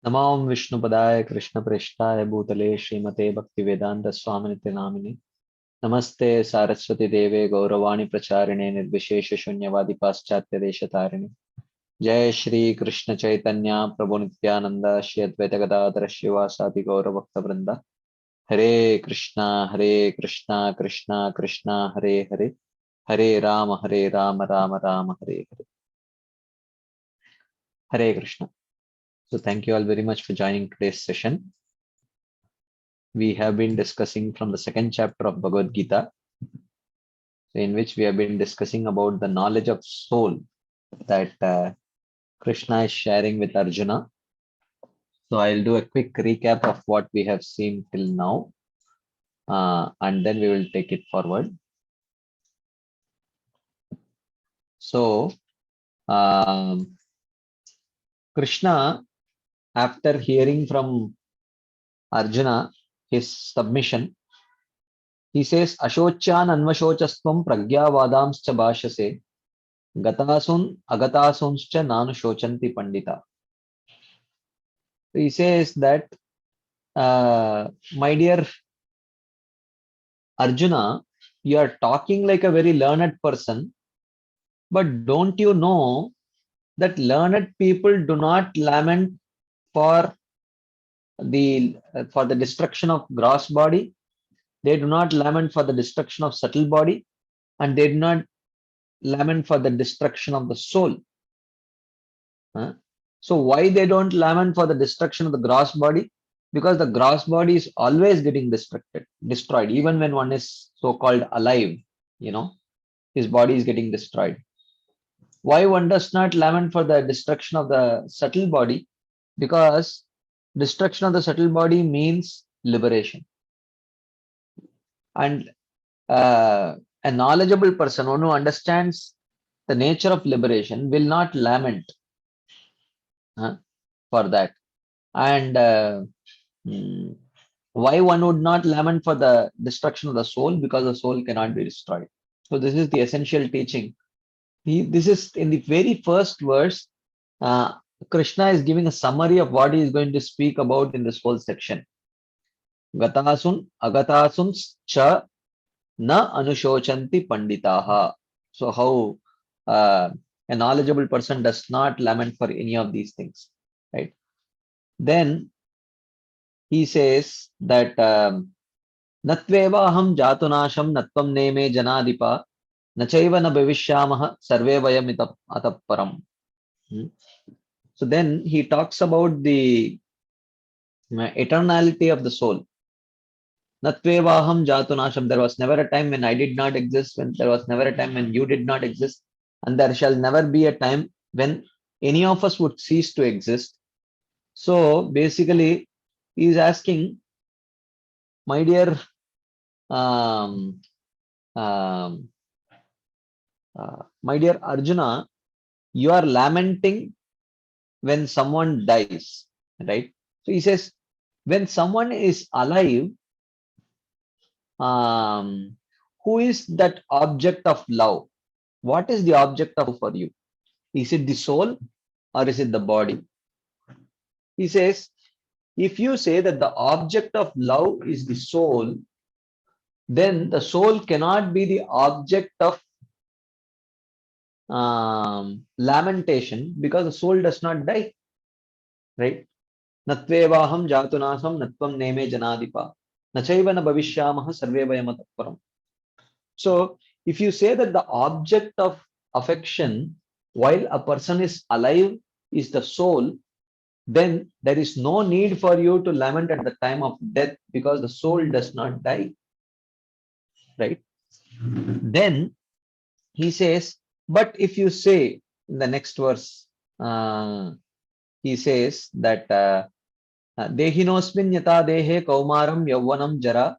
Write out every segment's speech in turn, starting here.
नमो विष्णुपदाय कृष्णप्रेष्ठाय भूतले श्रीमते भक्तिवेदांत स्वामिनित्य नामिने नमस्ते सारस्वती देवे गौरवाणी प्रचारिणे निर्विशेष शून्यवादी पाश्चात्य देशतारिणे जय श्री कृष्ण चैतन्य प्रभु नित्यानंद श्री अद्वैत गदाधर शिवासादि गौर भक्त वृंद हरे Krishna Krishna Krishna Hare Hare Ram Ram Ram Hare Hare Hare Krishna. So thank you all very much for joining today's session. We have been discussing from the second chapter of Bhagavad Gita, in which we have been discussing about the knowledge of soul that Krishna is sharing with Arjuna. So I'll do a quick recap of what we have seen till now, and then we will take it forward. So Krishna, after hearing from Arjuna his submission, he says, Ashochan anvashocastvam pragyavadamscha bhashase gatasun agatasuncha nanu shochanti pandita. He says that, my dear Arjuna, you are talking like a very learned person, but don't you know that learned people do not lament for the destruction of gross body, they do not lament for the destruction of subtle body, and they do not lament for the destruction of the soul. Huh? So why they don't lament for the destruction of the gross body? Because the gross body is always getting destroyed, even when one is so-called alive, you know, his body is getting destroyed. Why one does not lament for the destruction of the subtle body? Because destruction of the subtle body means liberation. And a knowledgeable person, one who understands the nature of liberation, will not lament for that. And why one would not lament for the destruction of the soul? Because the soul cannot be destroyed. So this is the essential teaching. This is in the very first verse. Krishna is giving a summary of what he is going to speak about in this whole section. Gatasun agatasun cha na anushochanti panditaha. So how a knowledgeable person does not lament for any of these things, right? Then he says that Natveva aham jatunasham natvam neme janadipa nachaiva na bhavishyamah sarve vayam atapparam. So then he talks about the eternality of the soul. Natvevaham jatunasham. There was never a time when I did not exist, when there was never a time when you did not exist, and there shall never be a time when any of us would cease to exist. So basically, he is asking, my dear um, um, my dear Arjuna, you are lamenting when someone dies, right? So he says, when someone is alive, um, who is that object of love? What is the object of love for you? Is it the soul or is it the body? He says, if you say that the object of love is the soul, then the soul cannot be the object of lamentation, because the soul does not die, right? Natvevaham jatunasam natvam neme janadipa nachaiva na bhavishyamah sarve vayamataparam. So if you say that the object of affection while a person is alive is the soul, then there is no need for you to lament at the time of death, because the soul does not die, right? Then he says, but if you say in the next verse, he says that dehinosmin yata dehe kaumaram yauvanam jara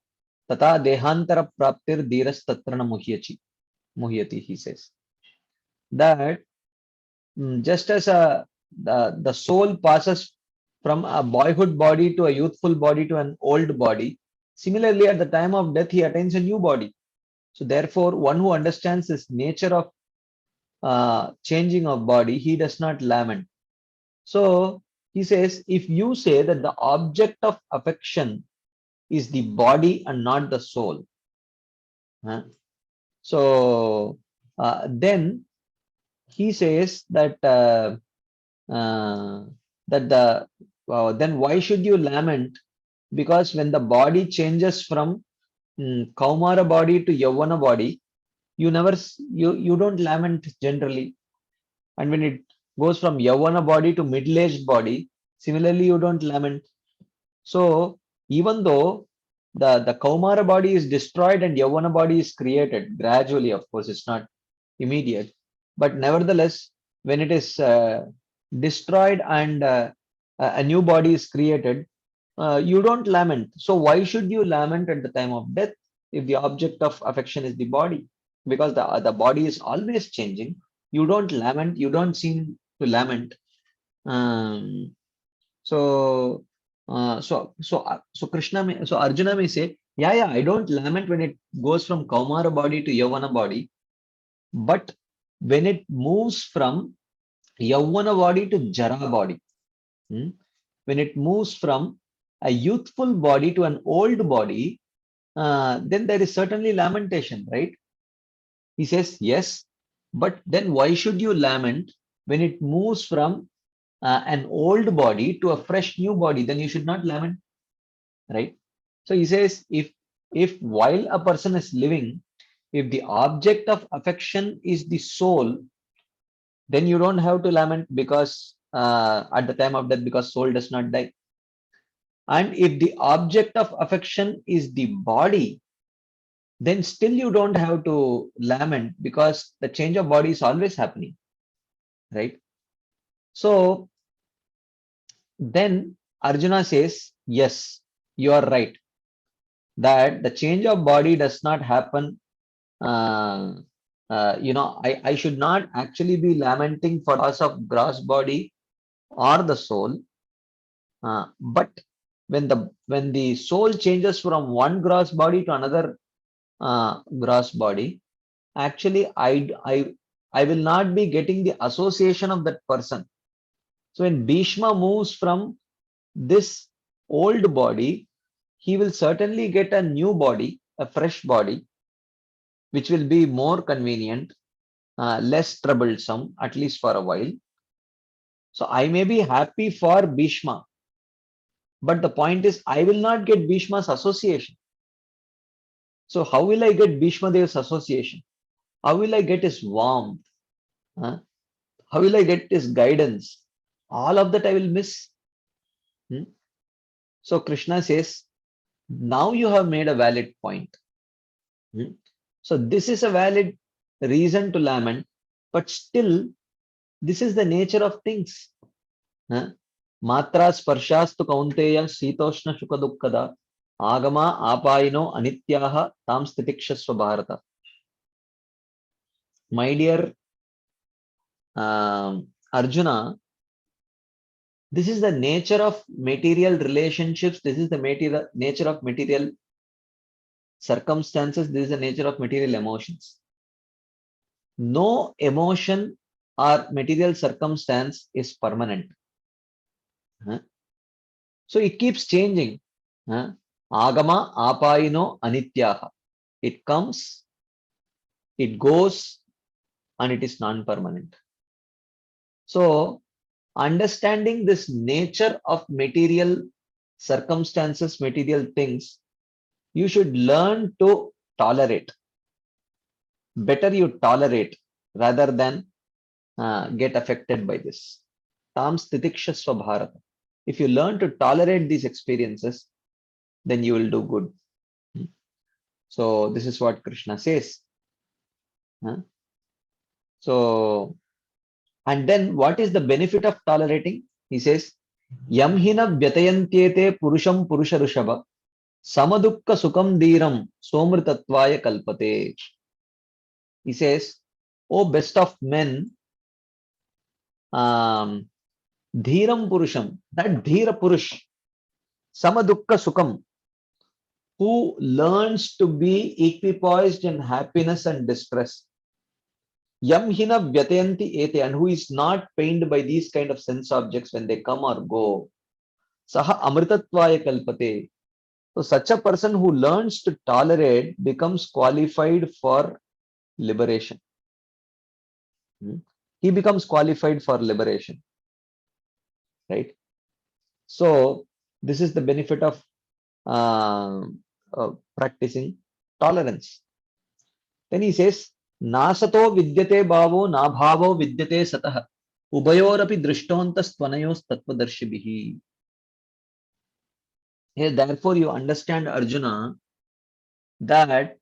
tata dehantara praptir dhiras tatrana muhyati. He says that just as the soul passes from a boyhood body to a youthful body to an old body, similarly at the time of death he attains a new body. So therefore, one who understands this nature of changing of body, he does not lament. So He says, if you say that the object of affection is the body and not the soul, huh? So then he says that uh, that the then why should you lament? Because when the body changes from Kaumara body to Yavana body, you don't lament generally. And when it goes from Yavana body to middle-aged body, similarly you don't lament. So even though the Kaumara body is destroyed and Yavana body is created gradually, of course, it's not immediate, but nevertheless, when it is destroyed and a new body is created, you don't lament. So why should you lament at the time of death if the object of affection is the body? Because the body is always changing. You don't lament. You don't seem to lament. Um, so so Krishna may, so Arjuna may say, yeah, I don't lament when it goes from Kaumara body to Yavana body, but when it moves from Yavana body to Jara body, when it moves from a youthful body to an old body, then there is certainly lamentation, right? He says, yes, but then why should you lament when it moves from an old body to a fresh new body? Then you should not lament, right? So he says, if while a person is living, if the object of affection is the soul, then you don't have to lament because at the time of death, because soul does not die. And if the object of affection is the body, then still you don't have to lament because the change of body is always happening, right? So then Arjuna says, yes, you are right, that the change of body does not happen. Uh, I should not actually be lamenting for loss of gross body or the soul. But when the soul changes from one gross body to another gross body, actually I will not be getting the association of that person. So when Bhishma moves from this old body, he will certainly get a new body, a fresh body, which will be more convenient, less troublesome, at least for a while. So I may be happy for Bhishma, but the point is I will not get Bhishma's association. So how will I get Bhishma Dev's association? How will I get his warmth? Huh? How will I get his guidance? All of that I will miss. Hmm? So Krishna says, now you have made a valid point. Hmm? So this is a valid reason to lament, but still, this is the nature of things. Huh? Matra sparshastu kaunteya sitoshna shuka dukkada agama apayino anityaha tam stitikshasva bharata. My dear Arjuna, this is the nature of material relationships. This is the nature of material circumstances. This is the nature of material emotions. No emotion or material circumstance is permanent. So it keeps changing. Agama apayino anityaha. It comes, it goes, and it is non-permanent. So understanding this nature of material circumstances, material things, you should learn to tolerate. Better you tolerate rather than get affected by this. Tam stitikshasva bharata. If you learn to tolerate these experiences, then you will do good. So this is what Krishna says. So, and then what is the benefit of tolerating? He says, Yamhina vyatayantyete purusham purusharushava samadukka sukam dhiram somritatvaya kalpate. He says, O best of men, dhiram purusham, that dhira purush, samadukka sukam, who learns to be equipoised in happiness and distress. Yam hina vyatayanti ete, and who is not pained by these kind of sense objects when they come or go. Saha amritatvaya kalpate. So such a person who learns to tolerate becomes qualified for liberation. He becomes qualified for liberation, right? So this is the benefit of uh, practicing tolerance. Then he says, Nasato vidyate bhavo nabhavo vidyate satah ubayorapi drishtontas tvanayos tattvadarshibhihi. Here, therefore, you understand, Arjuna, that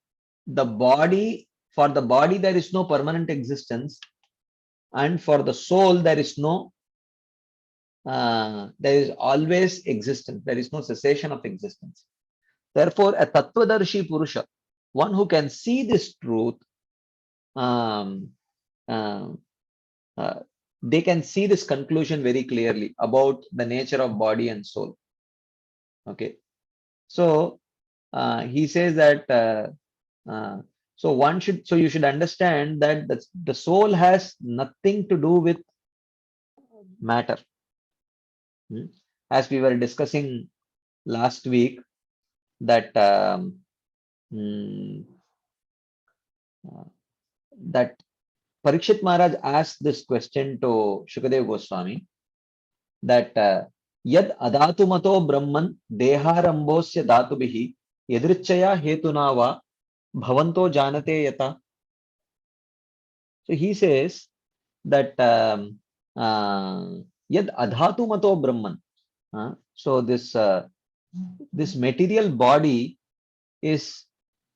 the body, for the body, there is no permanent existence, and for the soul, there is no, there is always existence. There is no cessation of existence. Therefore, a Tattvadarshi Purusha, one who can see this truth, um, uh, they can see this conclusion very clearly about the nature of body and soul. Okay, so he says that so you should understand that the soul has nothing to do with matter. As we were discussing last week, that that Parikshit Maharaj asked this question to Shukadev Goswami, that yad adatu mato brahman deharambosya datubihi yadrichaya hetuna va bhavanto janate yata. So he says that yad adhatu mato brahman. So this material body is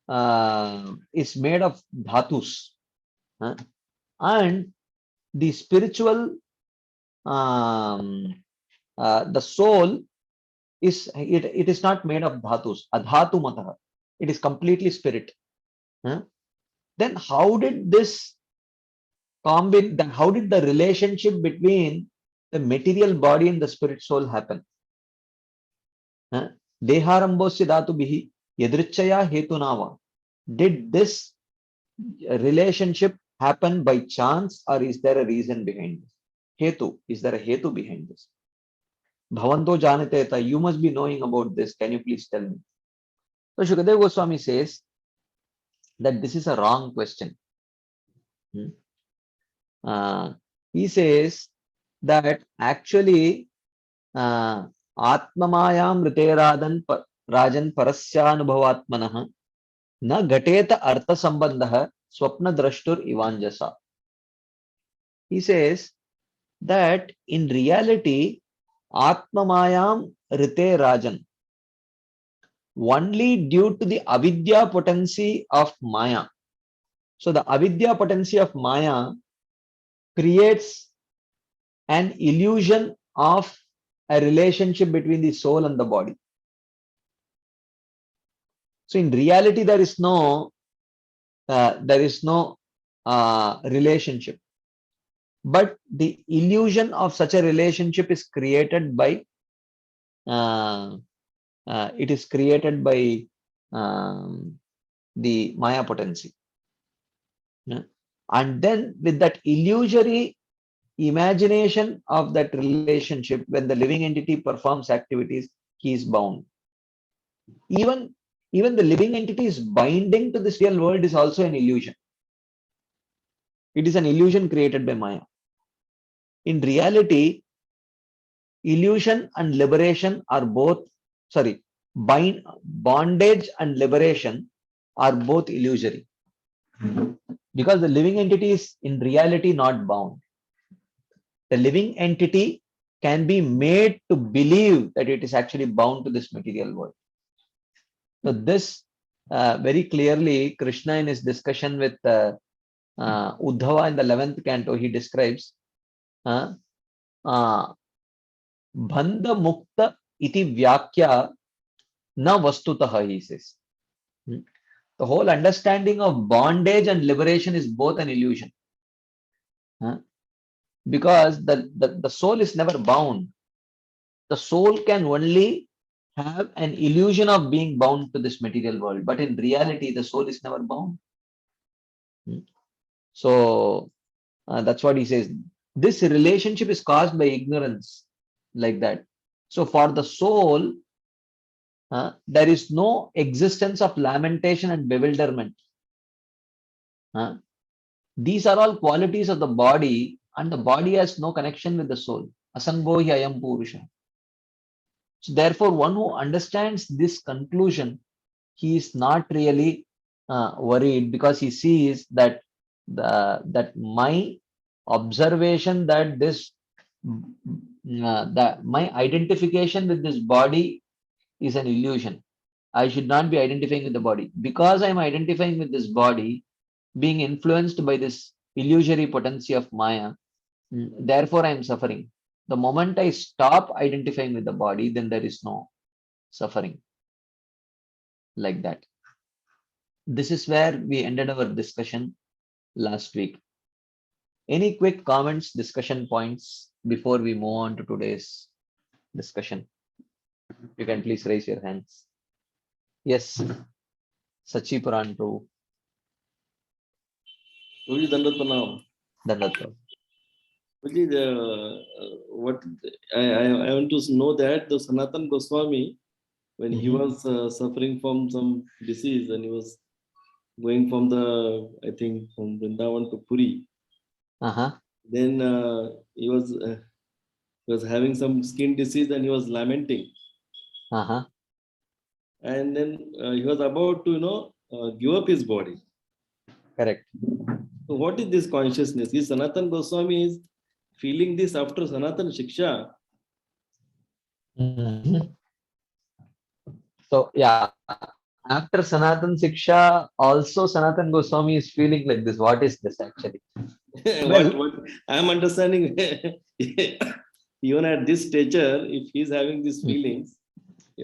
made of dhatus, and the spiritual, the soul is it is not made of dhatus. Adhatu matah. It is completely spirit. Then how did this combine? Then how did the relationship between the material body and the spirit soul happen? Deharambosya dhatu bihi yadrichaya hetunava. Did this relationship happen by chance, or is there a reason behind this? Hetu, is there a hetu behind this? Bhavanto janateta, you must be knowing about this. Can you please tell me? So Shukadev Goswami says that this is a wrong question. He says that actually Atmamayam Riteradan Rajan Parasyanubhavatmanah na Gateta Artha Sambandha Swapna Drashtur Ivanjasa. He says that in reality, Atmamayam Rite Rajan, only due to the avidya potency of Maya. So the avidya potency of Maya creates an illusion of a relationship between the soul and the body. So in reality, there is no relationship, but the illusion of such a relationship is created by the Maya potency. And then with that illusory imagination of that relationship, when the living entity performs activities, he is bound. Even the living entity is binding to this real world is also an illusion. It is an illusion created by Maya. In reality, illusion and liberation are both, bondage and liberation are both illusory. Because the living entity is in reality not bound. The living entity can be made to believe that it is actually bound to this material world. So this very clearly, Krishna in his discussion with Uddhava in the 11th canto, he describes Bhandha Mukta iti Vyakya na Vastutaha, he says. The whole understanding of bondage and liberation is both an illusion. Because the soul is never bound. The soul can only have an illusion of being bound to this material world, but in reality, the soul is never bound. So That's what he says. This relationship is caused by ignorance, like that. So for the soul, there is no existence of lamentation and bewilderment. Uh, these are all qualities of the body, and the body has no connection with the soul. Asangho hi ayam purusha. So therefore, one who understands this conclusion, he is not really worried, because he sees that that my observation that this that my identification with this body is an illusion. I should not be identifying with the body. Because I am identifying with this body, being influenced by this illusory potency of Maya, therefore I am suffering. The moment I stop identifying with the body, then there is no suffering, like that. This is where we ended our discussion last week. Any quick comments, discussion points before we move on to today's discussion? You can please raise your hands. Yes, Sachi Puran Prabhu. Guruji, Dandat Pranam. Dandat Prabhu. Guruji, what I want to know that the Sanatan Goswami, when he was suffering from some disease and he was going from I think from Vrindavan to Puri, then he was having some skin disease and he was lamenting. And then he was about to give up his body. Correct. So what is this consciousness? Is Sanatan Goswami is feeling this after Sanatan Shiksha? So yeah, after Sanatan Shiksha, also Sanatan Goswami is feeling like this. What is this actually? what I am understanding, even at this stature, if he is having these feelings,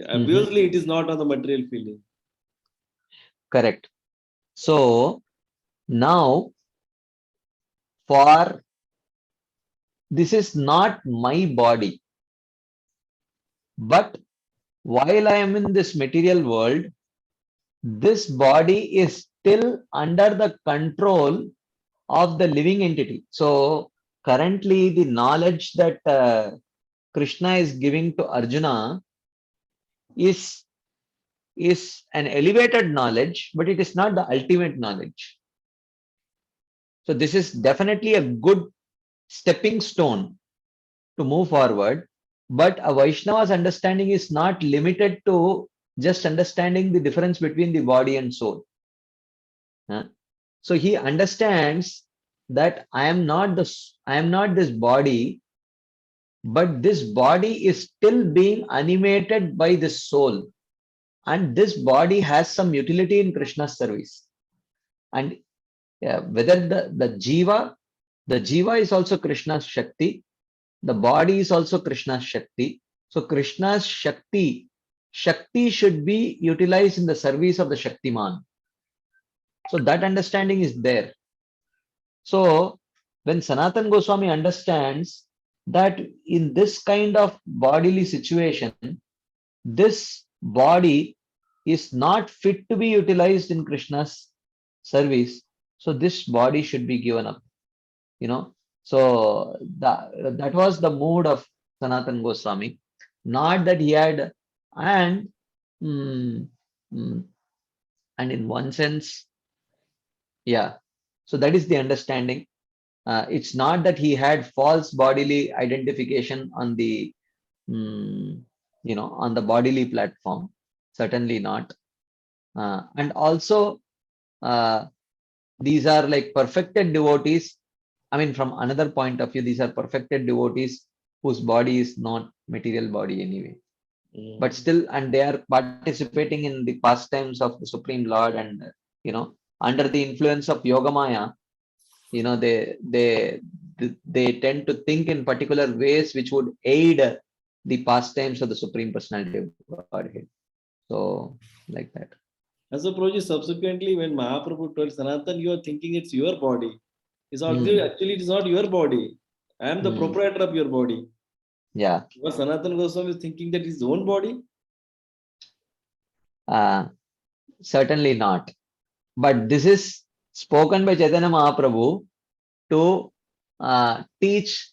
obviously it is not on the material feeling. Correct. So now, for this is not my body, but while I am in this material world, this body is still under the control of the living entity. So currently, the knowledge that Krishna is giving to Arjuna is an elevated knowledge, but it is not the ultimate knowledge. So this is definitely a good stepping stone to move forward. But a Vaishnava's understanding is not limited to just understanding the difference between the body and soul. So he understands that I am not this body, but this body is still being animated by this soul, and this body has some utility in Krishna's service. And whether the jiva is also Krishna's Shakti, the body is also Krishna's Shakti. So Krishna's Shakti should be utilized in the service of the Shaktiman. So that understanding is there. So when Sanatan Goswami understands that in this kind of bodily situation, this body is not fit to be utilized in Krishna's service, so this body should be given up. So that was the mood of Sanatan Goswami. Not that he had, and mm, mm, and in one sense, yeah. So that is the understanding. It's not that he had false bodily identification on the on the bodily platform. Certainly not. And also, these are like perfected devotees. I mean, from another point of view, these are perfected devotees whose body is not material body anyway. But still, and they are participating in the pastimes of the Supreme Lord, and under the influence of Yogamaya, they tend to think in particular ways which would aid the pastimes of the Supreme Personality of Godhead. So, like that. And so, Prabhuji, subsequently, when Mahaprabhu told Sanatan, you are thinking it's your body. It's actually it is not your body. I am the proprietor of your body. Yeah. Was Sanatan Goswami thinking that his own body? Certainly not. But this is spoken by Chaitanya Mahaprabhu to teach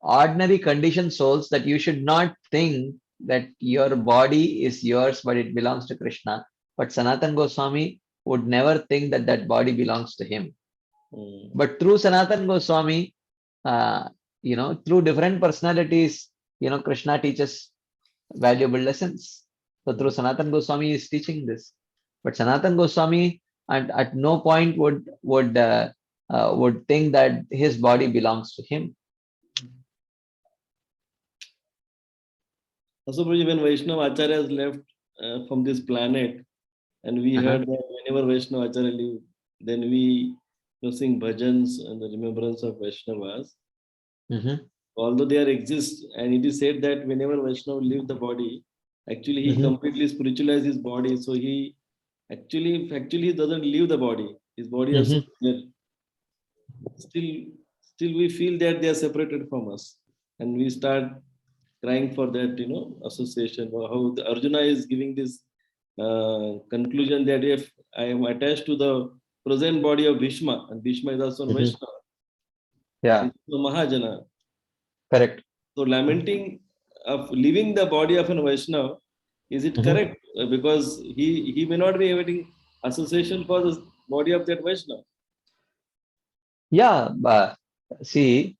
ordinary conditioned souls that you should not think that your body is yours, but it belongs to Krishna. But Sanatan Goswami would never think that that body belongs to him. Mm. But through Sanatan Goswami, through different personalities, Krishna teaches valuable lessons. So through Sanatan Goswami is teaching this. But Sanatan Goswami at no point would think that his body belongs to him. Also, Prabhuji, when Vaishnava Acharyas left from this planet, and we Uh-huh. heard that whenever Vaishnava Acharya leave, then we sing bhajans and the remembrance of Vaishnavas. Mhm. Although they are exist, and it is said that whenever Vaishnava leave the body, actually he Mhm. completely spiritualizes his body. So he actually he doesn't leave the body. His body also Mhm. there. Still, still we feel that they are separated from us, and we start crying for that, association. Or how the Arjuna is giving this conclusion that if I am attached to the present body of Bhishma, and Bhishma is also a Mhm. Vaishnava, Yeah, he's a Mahajana. correct. So lamenting of leaving the body of an Vaishnava, is it Mhm. correct? Because he may not be having association for the body of that Vaishnava. Yeah, see,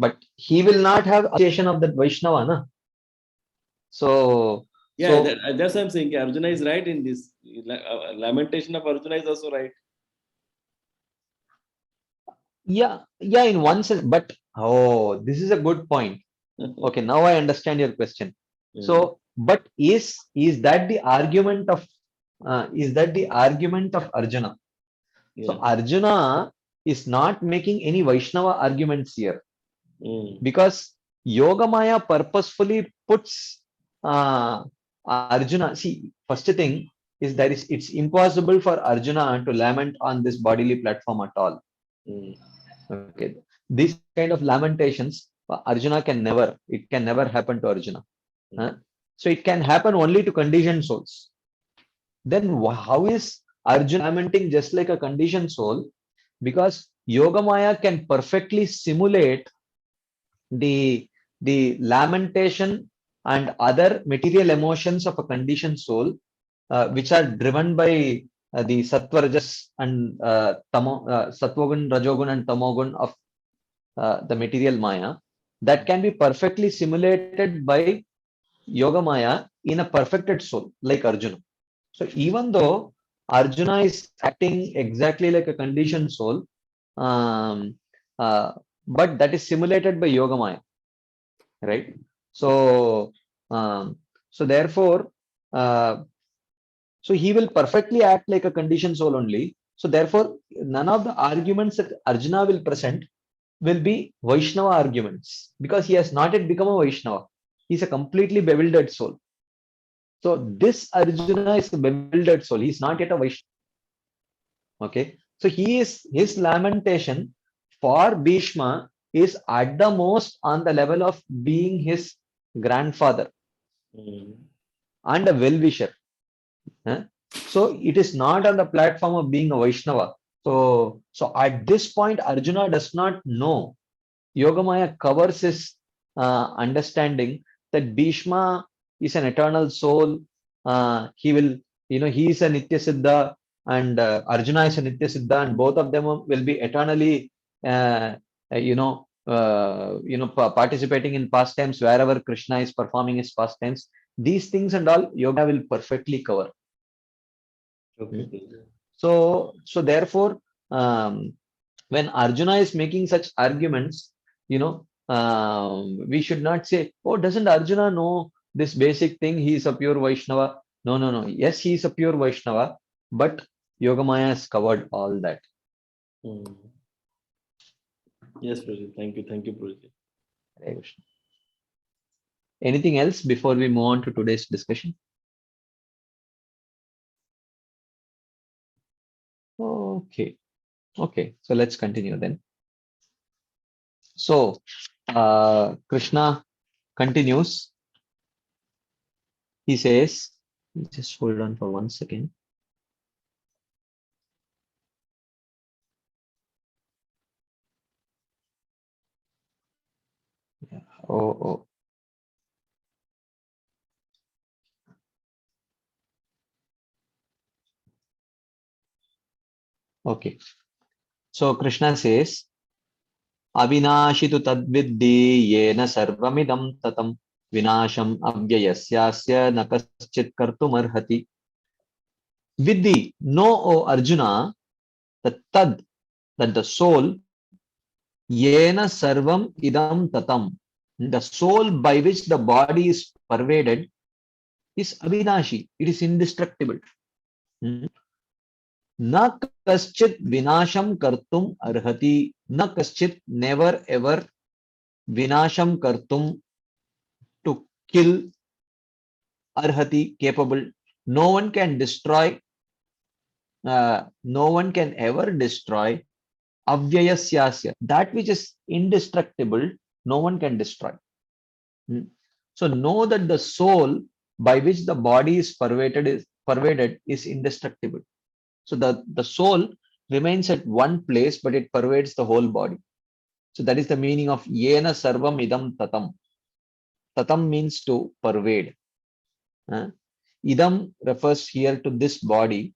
but he will not have association of that Vaishnava, na? So, Yeah, so that's what I'm saying. Arjuna is right in this. Lamentation of Arjuna is also right. yeah, in one sense, but oh, this is a good point. Okay, now I understand your question. Yeah. So, but is that the argument of Arjuna? So Yeah. Arjuna is not making any Vaishnava arguments here Mm. because Yogamaya purposefully puts uh, Arjuna. See, first thing is that it's impossible for Arjuna to lament on this bodily platform at all. Mm. Okay, these kind of lamentations, Arjuna can never. It can never happen to Arjuna. Huh? Mm. So it can happen only to conditioned souls. Then how is Arjuna lamenting just like a conditioned soul? Because Yogamaya can perfectly simulate the lamentation and other material emotions of a conditioned soul, which are driven by the sattva, and sattvagun, rajogun, and tamogun of the material maya, that can be perfectly simulated by Yogamaya in a perfected soul like Arjuna. So even though Arjuna is acting exactly like a conditioned soul, um, uh, but that is simulated by Yogamaya, right? So, um, so therefore, uh, so he will perfectly act like a conditioned soul only. So therefore, none of the arguments that Arjuna will present will be Vaishnava arguments because he has not yet become a Vaishnava. He's a completely bewildered soul. So this Arjuna is a bewildered soul. He's not yet a Vaishnava. Okay. So his lamentation for Bhishma is at the most on the level of being his grandfather Mm. and a well-wisher. Huh? So it is not on the platform of being a Vaishnava. So at this point, Arjuna does not know. Yogamaya covers his understanding that Bhishma is an eternal soul. He will, he is a Nitya Siddha and Arjuna is a Nitya Siddha, and both of them will be eternally, participating in pastimes wherever Krishna is performing his pastimes. These things and all, Yoga will perfectly cover. Okay. Hmm? So therefore, when Arjuna is making such arguments, we should not say, "Oh, doesn't Arjuna know this basic thing? He is a pure Vaishnava." No, no, no. Yes, he is a pure Vaishnava, but Yogamaya has covered all that. Mm. Yes, Prajit. Thank you. Thank you, Prajit. Hare Krishna. Anything else before we move on to today's discussion? Okay, okay. So let's continue then. So Krishna continues. He says, just hold on for 1 second. Oh, oh. Okay. So Krishna says, Avinashi tu tadviddi yena sarvamidam tatam vinasham abhyayasyasya na kaschit kartumarhati. Viddi, know, O Arjuna, the tad, that the soul, yena sarvam idam tatam, the soul by which the body is pervaded is avinashi. It is indestructible. Na kaschit vinasham kartum arhati. Na kaschit, never ever, vinasham kartum, to kill, arhati, capable. No one can destroy, no one can ever destroy avyayasya, that which is indestructible, no one can destroy. So know that the soul by which the body is pervaded is indestructible. So the soul remains at one place, but it pervades the whole body. So that is the meaning of yena sarvam idam tatam. Tatam means to pervade. Idam refers here to this body.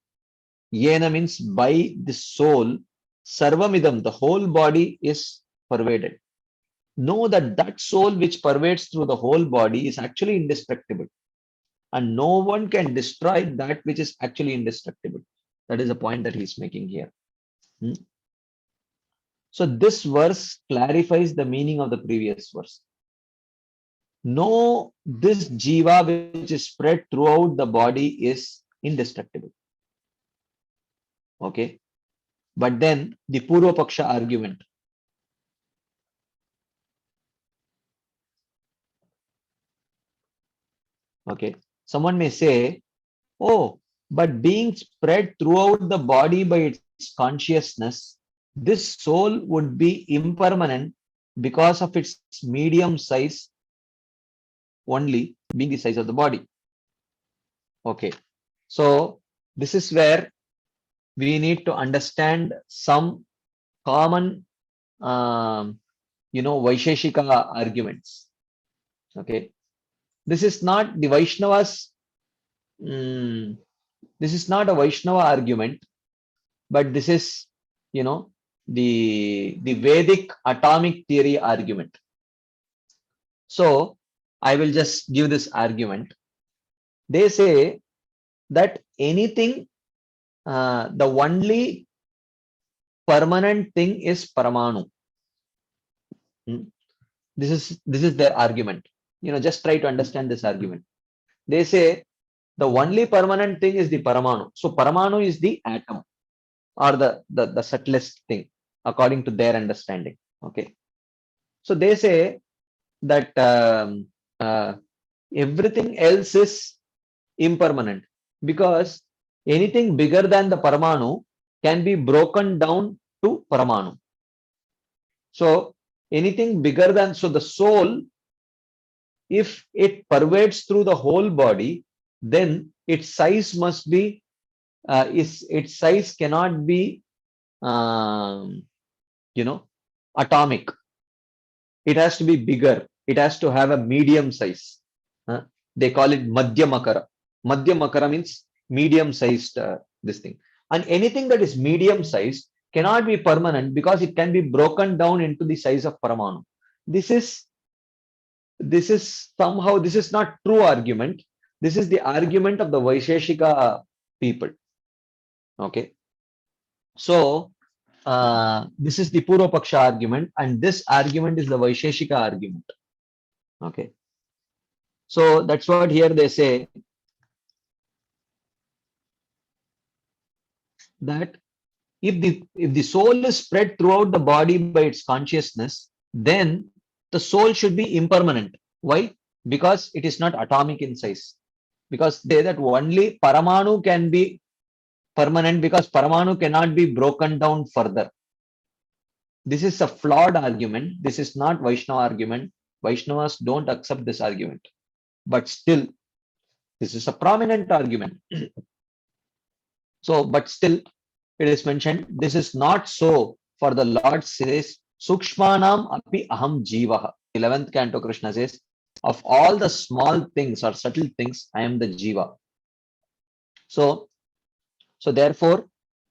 Yena means by the soul. Sarvamidam, the whole body is pervaded. Know that that soul which pervades through the whole body is actually indestructible. And no one can destroy that which is actually indestructible. That is the point that he's making here. So this verse clarifies the meaning of the previous verse. Know this jiva which is spread throughout the body is indestructible. Okay. But then the Purva Paksha argument. Okay. Someone may say, oh, but being spread throughout the body by its consciousness, this soul would be impermanent because of its medium size only, being the size of the body. Okay. So this is where we need to understand some common, Vaisheshika arguments. Okay. This is not the Vaishnavas. This is not a Vaishnava argument, but this is, the Vedic atomic theory argument. So I will just give this argument. They say that anything, the only permanent thing is Paramanu. This is their argument. Just try to understand this argument. They say the only permanent thing is the Paramanu. So Paramanu is the atom or the subtlest thing according to their understanding. Okay. So they say that everything else is impermanent because anything bigger than the Paramanu can be broken down to Paramanu. So anything bigger than, so the soul, if it pervades through the whole body, then its size must be, its size cannot be, atomic. It has to be bigger. It has to have a medium size. They call it Madhyamakara. Madhyamakara means medium sized, this thing. And anything that is medium sized cannot be permanent because it can be broken down into the size of Paramanu. This is somehow, this is not true argument. This is the argument of the Vaisheshika people. Okay. So this is the Purva Paksha argument, and this argument is the Vaisheshika argument. Okay. So that's what here they say, that if the soul is spread throughout the body by its consciousness, then the soul should be impermanent. Why? Because it is not atomic in size. Because they that only Paramanu can be permanent because Paramanu cannot be broken down further. This is a flawed argument. This is not Vaishnava argument. Vaishnavas don't accept this argument. But still, this is a prominent argument. So, but still, it is mentioned, this is not so, for the Lord says, Sukshmanam api aham jivaha. 11th canto, Krishna says, of all the small things or subtle things, I am the Jiva. So, so therefore,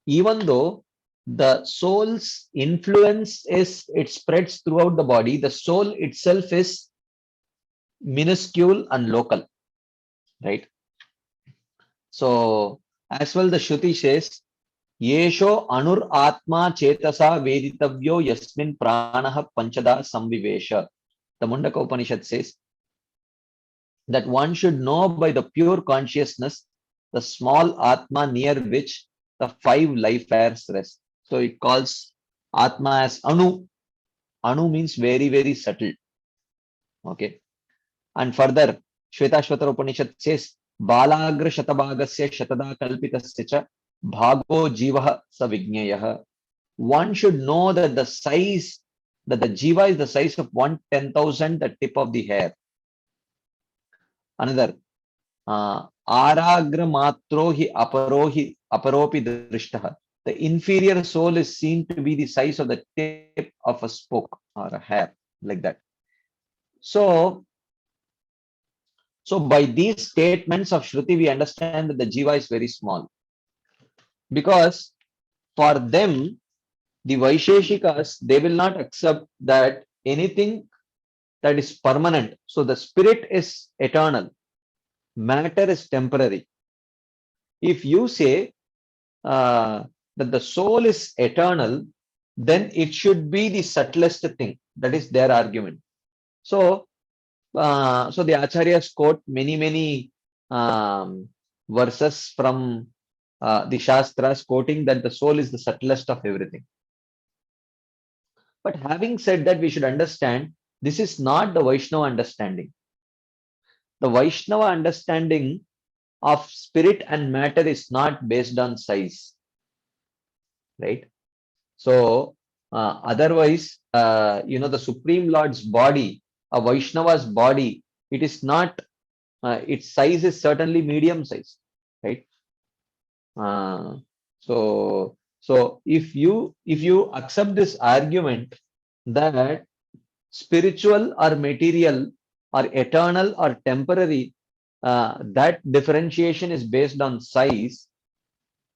even though the soul's influence it spreads throughout the body, the soul itself is minuscule and local, right? So as well, the Shruti says, Yesho anur atma chetasa veditavyo yasmin pranaha panchada samvivesha. The Mundaka Upanishad says that one should know by the pure consciousness the small atma near which the five life airs rest. So it calls atma as anu. Anu means very, very subtle. Okay. And further, Shvetashvatara Upanishad says, Balagra Shatabhagasya Shatada Kalpitasya cha Bhago Jivaha Savijnayah. One should know that the size, that the Jiva is the size of 1/10,000, the tip of the hair. Another, Aragra Matrohi Aparohi Aparopi Drishtaha. The inferior soul is seen to be the size of the tip of a spoke or a hair, like that. So, so by these statements of Shruti, we understand that the Jiva is very small. Because for them, the Vaisheshikas, they will not accept that anything that is permanent. So the spirit is eternal, matter is temporary. If you say that the soul is eternal, then it should be the subtlest thing. That is their argument. So, so the Acharyas quote many verses from the Shastras, quoting that the soul is the subtlest of everything. But having said that, we should understand this is not the Vaishnava understanding. The Vaishnava understanding of spirit and matter is not based on size, right? So, otherwise, the Supreme Lord's body, a Vaishnava's body, it is not, its size is certainly medium size, right? So if you accept this argument that spiritual or material or eternal or temporary, that differentiation is based on size,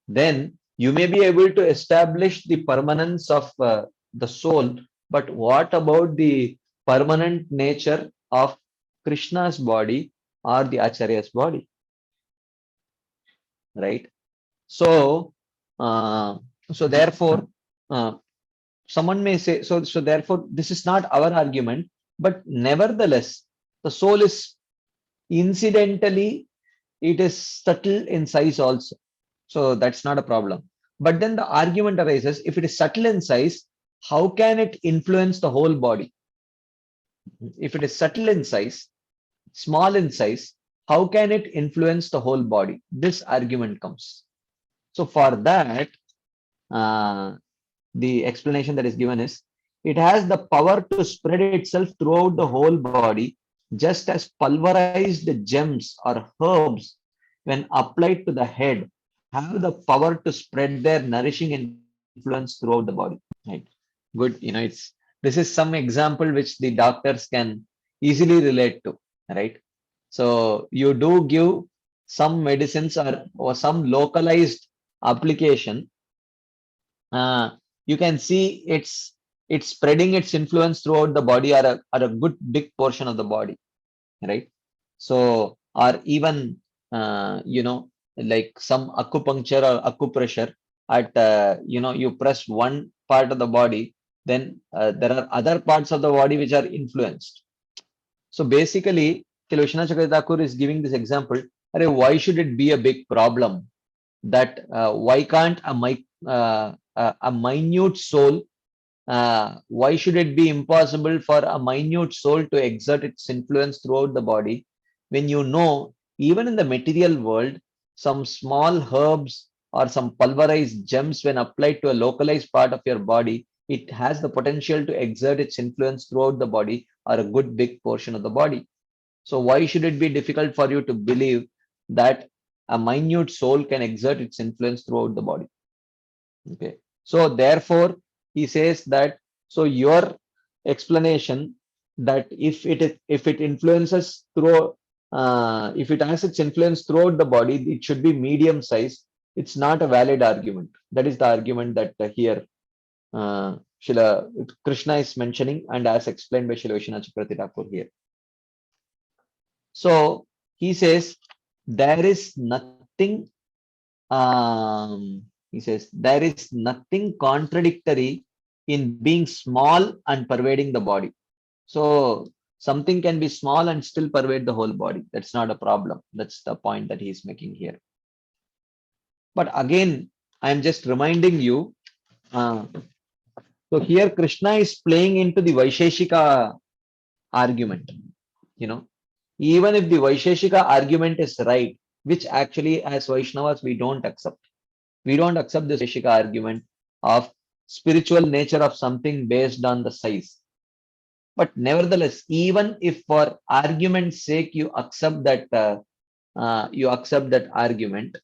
then you may be able to establish the permanence of the soul. But what about the permanent nature of Krishna's body or the Acharya's body, right? So, so therefore, someone may say, so therefore, this is not our argument, but nevertheless, the soul is incidentally, it is subtle in size also. So that's not a problem. But then the argument arises, if it is subtle in size, how can it influence the whole body? If it is subtle in size, small in size, how can it influence the whole body? This argument comes. So for that, the explanation that is given is, it has the power to spread itself throughout the whole body, just as pulverized gems or herbs, when applied to the head, have the power to spread their nourishing influence throughout the body. Right? Good. This is some example which the doctors can easily relate to. Right? So you do give some medicines or some localized application. You can see it's spreading its influence throughout the body, or a good big portion of the body, right? So, or even like some acupuncture or acupressure at you press one part of the body, then there are other parts of the body which are influenced. So basically, Vishwanath Chakravarti Thakur is giving this example. Why should it be a big problem that why can't a minute soul, why should it be impossible for a minute soul to exert its influence throughout the body, when even in the material world, some small herbs or some pulverized gems, when applied to a localized part of your body, it has the potential to exert its influence throughout the body or a good big portion of the body. So why should it be difficult for you to believe that a minute soul can exert its influence throughout the body? Okay. So therefore, he says that, so your explanation that if it influences through if it has its influence throughout the body, it should be medium size. It's not a valid argument. That is the argument that here Srila Krishna is mentioning, and as explained by Srila Vishwanath Chakravarti Thakur here. So he says there is nothing. He says there is nothing contradictory in being small and pervading the body. So something can be small and still pervade the whole body. That's not a problem. That's the point that he is making here. But again, I am just reminding you. So here Krishna is playing into the Vaisheshika argument. You know, even if the Vaisheshika argument is right, which actually as Vaishnavas we don't accept. We don't accept this Vaisheshika argument of spiritual nature of something based on the size. But nevertheless, even if for argument's sake you accept that argument,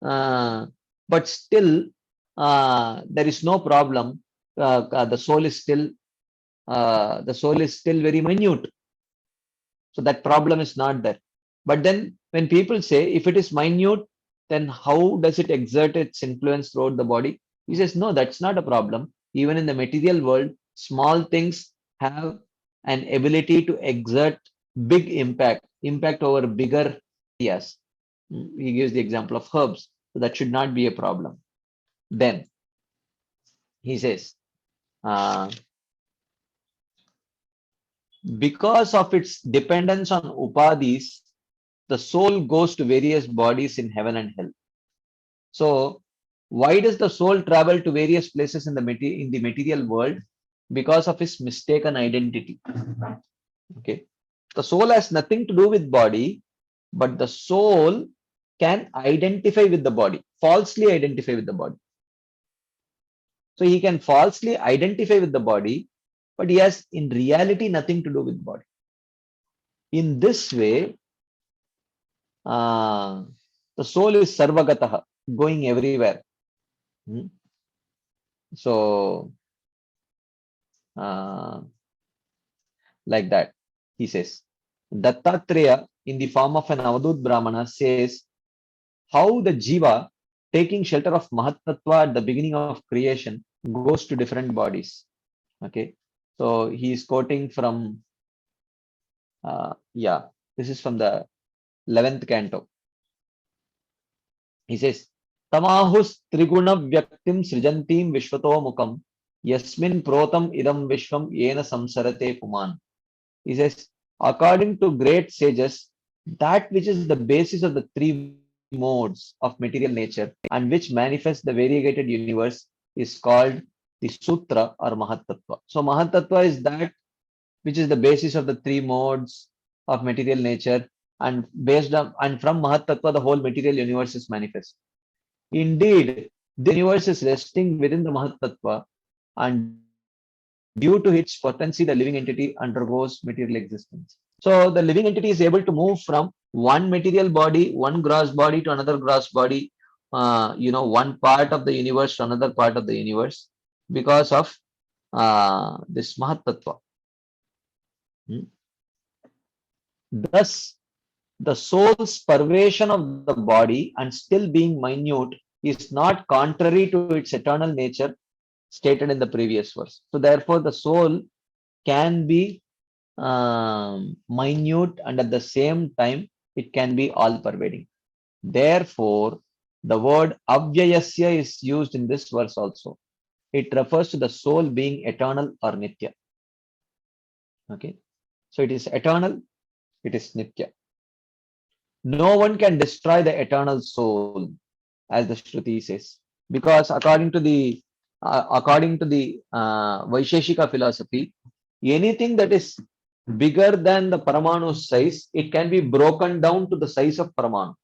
but still there is no problem. The soul is still very minute. So that problem is not there. But then when people say if it is minute, then how does it exert its influence throughout the body? He says, no, that's not a problem. Even in the material world, small things have an ability to exert big impact over bigger areas. He gives the example of herbs. So that should not be a problem. Then he says, because of its dependence on upadhis, the soul goes to various bodies in heaven and hell. So why does the soul travel to various places in the material world? Because of his mistaken identity. Okay. The soul has nothing to do with body, but the soul can identify with the body, falsely identify with the body. So he can falsely identify with the body, but he has in reality nothing to do with the body. In this way, the soul is sarvagataha, going everywhere. So, like that, he says. Dattatreya, in the form of an Avadut Brahmana, says how the jiva, taking shelter of Mahatattva at the beginning of creation, goes to different bodies. Okay, so he is quoting from, this is from the 11th canto. He says, Tamahus Triguna Vyaktim Srijantim Vishwato Mukam Yasmin Protam Idam Vishwam Yena Samsarate Puman. He says, according to great sages, that which is the basis of the three modes of material nature and which manifests the variegated universe is called the Sutra or Mahatattva. So Mahatattva is that which is the basis of the three modes of material nature, and based on and from Mahatattva the whole material universe is manifest. Indeed, the universe is resting within the Mahatattva, and due to its potency, the living entity undergoes material existence. So the living entity is able to move from one material body, one gross body to another gross body, one part of the universe to another part of the universe because of this Mahatattva. Thus, the soul's pervasion of the body and still being minute is not contrary to its eternal nature stated in the previous verse. So therefore, the soul can be minute and at the same time it can be all pervading. Therefore, the word avyayasya is used in this verse also. It refers to the soul being eternal or nitya. Okay, so it is eternal, it is nitya. No one can destroy the eternal soul, as the Shruti says, because according to the Vaisheshika philosophy, anything that is bigger than the Paramanu size, it can be broken down to the size of Paramanu.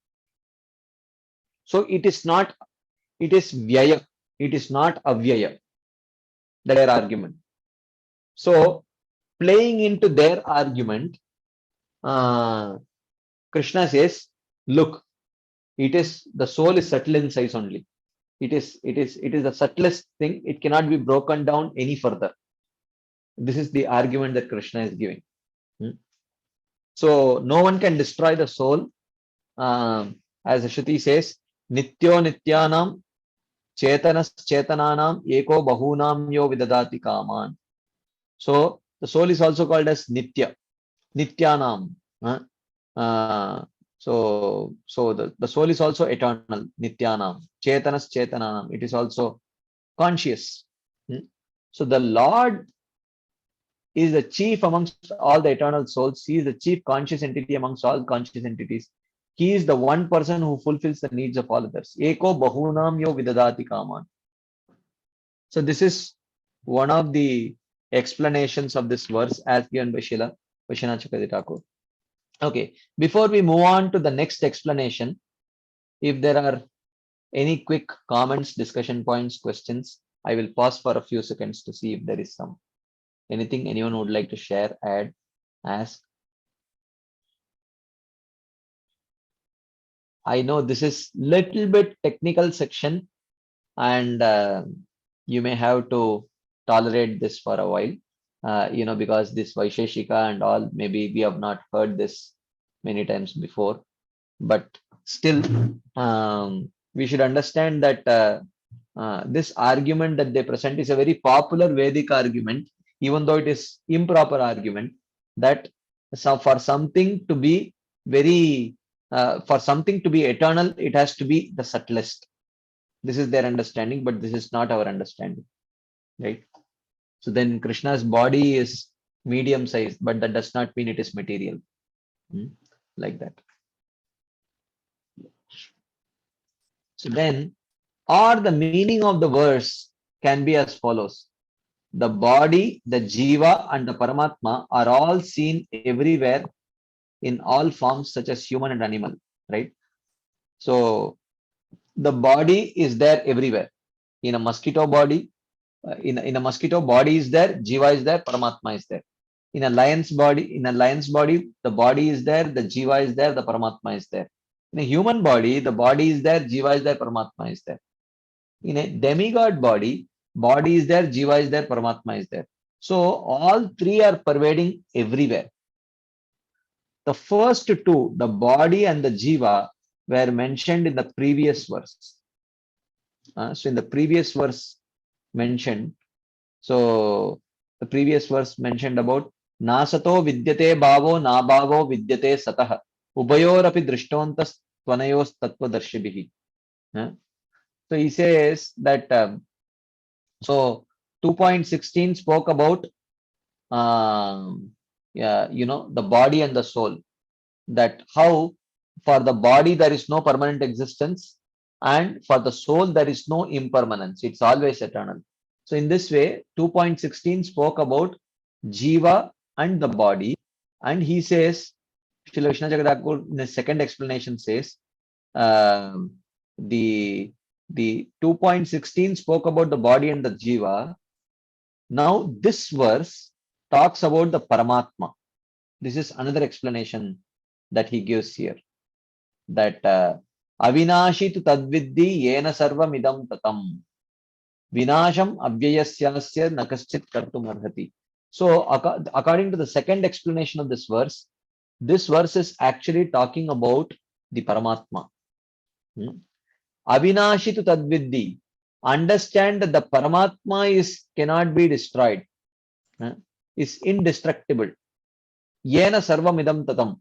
So it is Vyaya, it is not Avyaya. Their argument. So playing into their argument, Krishna says, look, the soul is subtle in size only. It is the subtlest thing. It cannot be broken down any further. This is the argument that Krishna is giving. Hmm. So no one can destroy the soul. As Shruti says, Nityo Nityanam Chetanas Chetananam Eko Bahunam Yo Vidadati Kaman. So the soul is also called as Nitya, Nityanam. So the soul is also eternal, Nityanam, Chetanas Chetananam. It is also conscious. Hmm. So the Lord is the chief amongst all the eternal souls. He is the chief conscious entity amongst all conscious entities. He is the one person who fulfills the needs of all others. Eko bahunam yo vidadati kaman. So this is one of the explanations of this verse as given by Vishwanath Chakravarti Thakur. Okay, before we move on to the next explanation, if there are any quick comments, discussion points, questions, I will pause for a few seconds to see if there is some anything anyone would like to share, add, ask. I know this is little bit technical section, and you may have to tolerate this for a while, because this Vaisheshika and all, maybe we have not heard this many times before, but still, we should understand that this argument that they present is a very popular Vedic argument, even though it is improper argument, that for something to be for something to be eternal, it has to be the subtlest. This is their understanding, but this is not our understanding, right? So then Krishna's body is medium sized, but that does not mean it is material. Like that. So then, or the meaning of the verse can be as follows. The body, the Jiva, and the Paramatma are all seen everywhere in all forms, such as human and animal, right? So the body is there everywhere. In a mosquito body, in a mosquito, body is there, Jiva is there, Paramatma is there. In a lion's body, the body is there, the Jiva is there, the Paramatma is there. In a human body, the body is there, Jiva is there, Paramatma is there. In a demigod body, body is there, Jiva is there, Paramatma is there. So all three are pervading everywhere. The first two, the body and the Jiva, were mentioned in the previous verse. So in the previous verse mentioned, so the previous verse mentioned about Nasato vidyate bhavo nabhavo vidyate satah ubayorapi drishtontas tvanayos tattvadarshibhihi. So he says that so 2.16 spoke about the body and the soul, that how for the body there is no permanent existence, and for the soul there is no impermanence, it's always eternal. So in this way 2.16 spoke about Jiva and the body, and he says, Srila Vishwanath Chakravarti Thakur in the second explanation says, the 2.16 spoke about the body and the Jiva. Now this verse talks about the Paramatma. This is another explanation that he gives here, that avinashi tu tadviddi yena sarvam idam tatam vinasham abhyayasyasya nakaschit kartum arhati. So according to the second explanation of this verse is actually talking about the Paramatma. Avinashi tu tadviddi. Understand that the Paramatma cannot be destroyed, is indestructible. Yena sarvam idam tatam,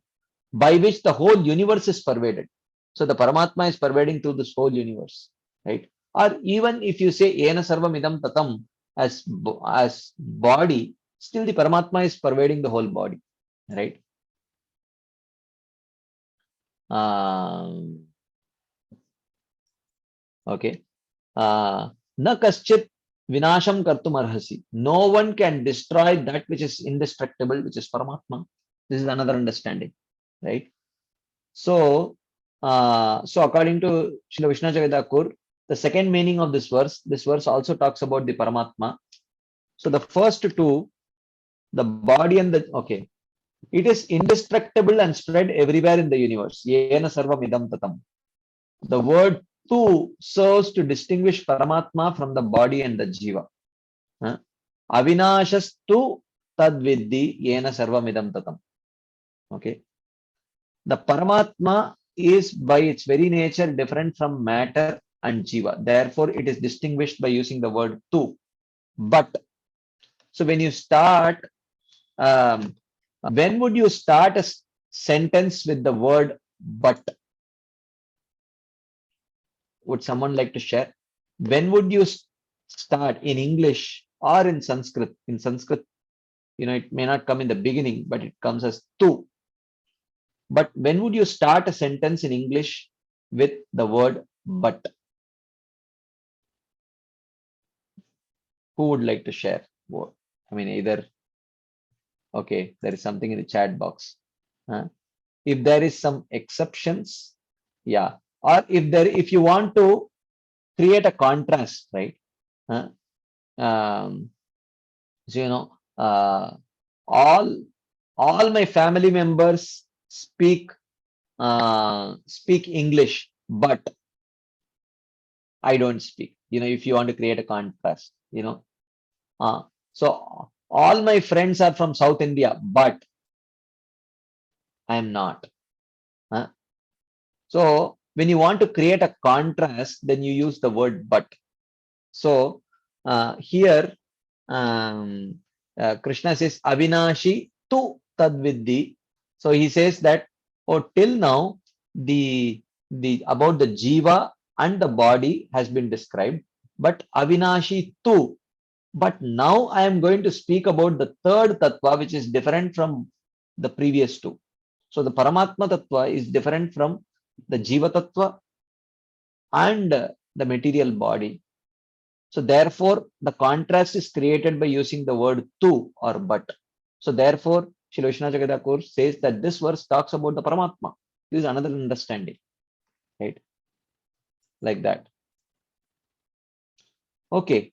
by which the whole universe is pervaded. So the Paramatma is pervading through this whole universe, right? Or even if you say Yena sarvam idam tatam as body, still the Paramatma is pervading the whole body, right? Okay. Na kaschit vinasham kartum arhasi. No one can destroy that which is indestructible, which is Paramatma. This is another understanding, right? So, according to Srila Vishwanath Chakravarti Thakur, the second meaning of this verse also talks about the Paramatma. So the first two, the body and it is indestructible and spread everywhere in the universe. Yena sarvam idam tatam. The word tu serves to distinguish Paramatma from the body and the Jiva. Avinashastu tadviddi yena sarvam idam tatam. Okay. The Paramatma is by its very nature different from matter and Jiva. Therefore, it is distinguished by using the word tu. But, so when you start, when would you start a sentence with the word but? Would someone like to share? When would you start in English or in Sanskrit? In Sanskrit, it may not come in the beginning, but it comes as tu. But when would you start a sentence in English with the word but? Who would like to share? I mean, either, okay, there is something in the chat box. If there is some exceptions, yeah. Or if you want to create a contrast, right? Um, so, all my family members speak English, but I don't speak. If you want to create a contrast, so all my friends are from South India, but I am not. So when you want to create a contrast, then you use the word but. So here Krishna says Avinashi tu tadviddi. So he says that, till now the about the jiva and the body has been described, but Avinashi tu. But now I am going to speak about the third tattva, which is different from the previous two. So the Paramatma tattva is different from the jiva tattva and the material body. So therefore, the contrast is created by using the word tu or but. So therefore, Srila Vishwanath Chakravarti says that this verse talks about the Paramatma. This is another understanding, right? Like that. Okay.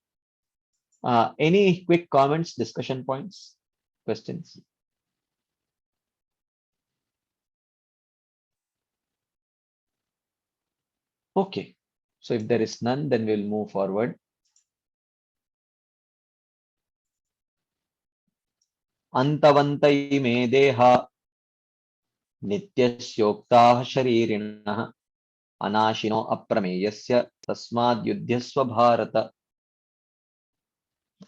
Any quick comments, discussion points, questions? Okay. So if there is none, then we'll move forward. Antavanta ime deha nityasyoktah sharirinah anashino aprameyasya tasmad yudhyasva bharata.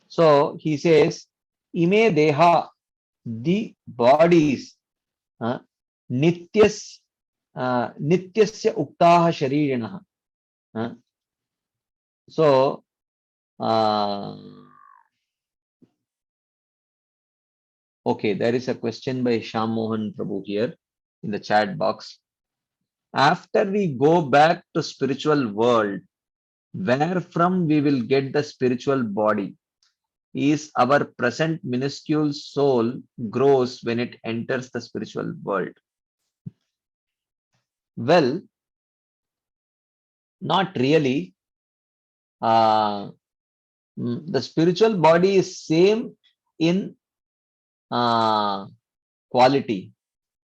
So he says, ime deha, the bodies, nityas, nityasya uktaha sharirinah. So, okay, there is a question by Shyam Mohan Prabhu here in the chat box. After we go back to spiritual world, where from we will get the spiritual body? Is our present minuscule soul grows when it enters the spiritual world? Well, not really. The spiritual body is same in quality,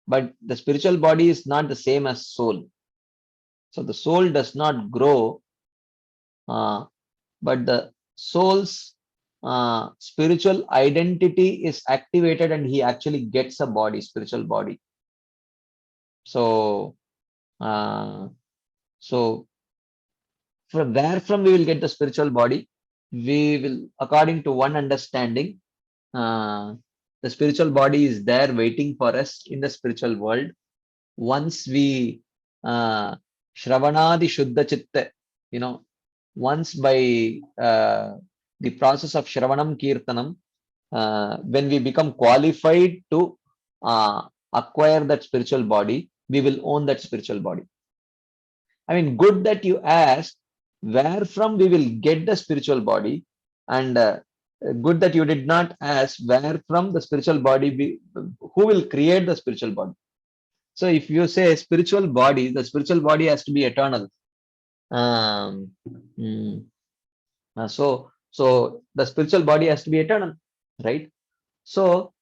but the spiritual body is not the same as soul. So the soul does not grow, but the soul's spiritual identity is activated and he actually gets a body, spiritual body. So, from we will get the spiritual body? We will, according to one understanding, the spiritual body is there waiting for us in the spiritual world. Once we Shravanadi Shuddha Chitta, once by the process of Shravanam Kirtanam, when we become qualified to acquire that spiritual body, we will own that spiritual body. I mean, good that you asked where from we will get the spiritual body, and good that you did not ask where from the spiritual body, who will create the spiritual body. So if you say spiritual body, the spiritual body has to be eternal. So the spiritual body has to be eternal, right? So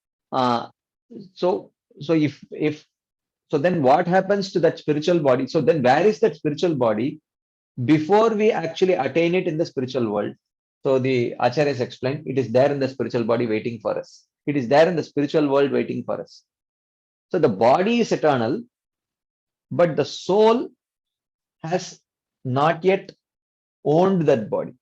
if so, then what happens to that spiritual body? So then where is that spiritual body before we actually attain it in the spiritual world? So the Acharyas explained, it is there in the spiritual body waiting for us. It is there in the spiritual world waiting for us. So the body is eternal, but the soul has not yet owned that body.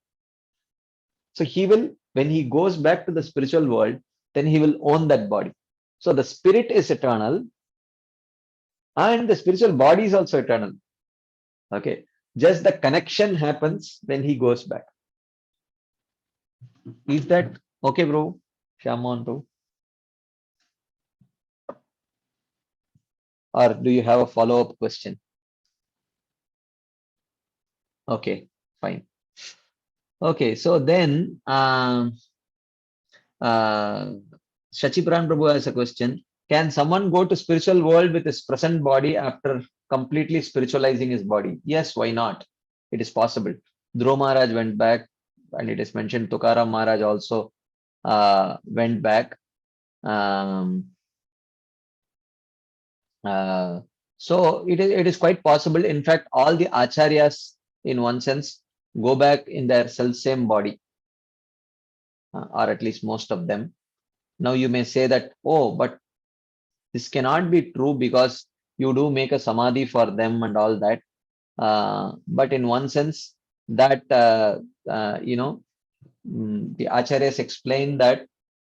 So he will, when he goes back to the spiritual world, then he will own that body. So the spirit is eternal and the spiritual body is also eternal. Okay. Just the connection happens when he goes back. Is that okay, bro? Shaman, bro? Or do you have a follow-up question? Okay, fine. Okay, so then Shachipuran Prabhu has a question. Can someone go to spiritual world with his present body after completely spiritualizing his body? Yes, why not? It is possible. Dhruva Maharaj went back, and it is mentioned Tukaram Maharaj also went back. So it is quite possible. In fact, all the acharyas, in one sense, go back in their self same body, or at least most of them. Now you may say that, oh, but this cannot be true because you do make a samadhi for them and all that. But in one sense, that the acharyas explain that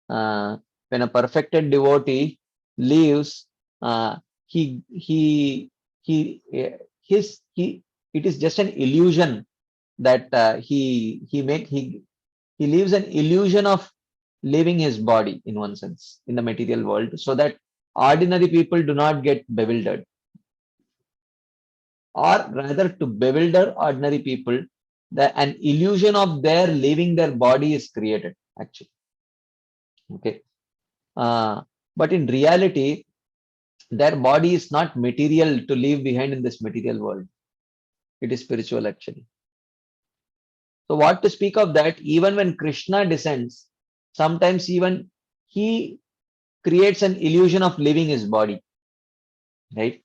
when a perfected devotee leaves, uh, he he it is just an illusion that he leaves an illusion of leaving his body in one sense in the material world, so that ordinary people do not get bewildered, or rather to bewilder ordinary people, that an illusion of their leaving their body is created actually. Okay. But in reality, their body is not material to leave behind in this material world. It is spiritual actually. So what to speak of that, even when Krishna descends, sometimes even he creates an illusion of leaving his body, right?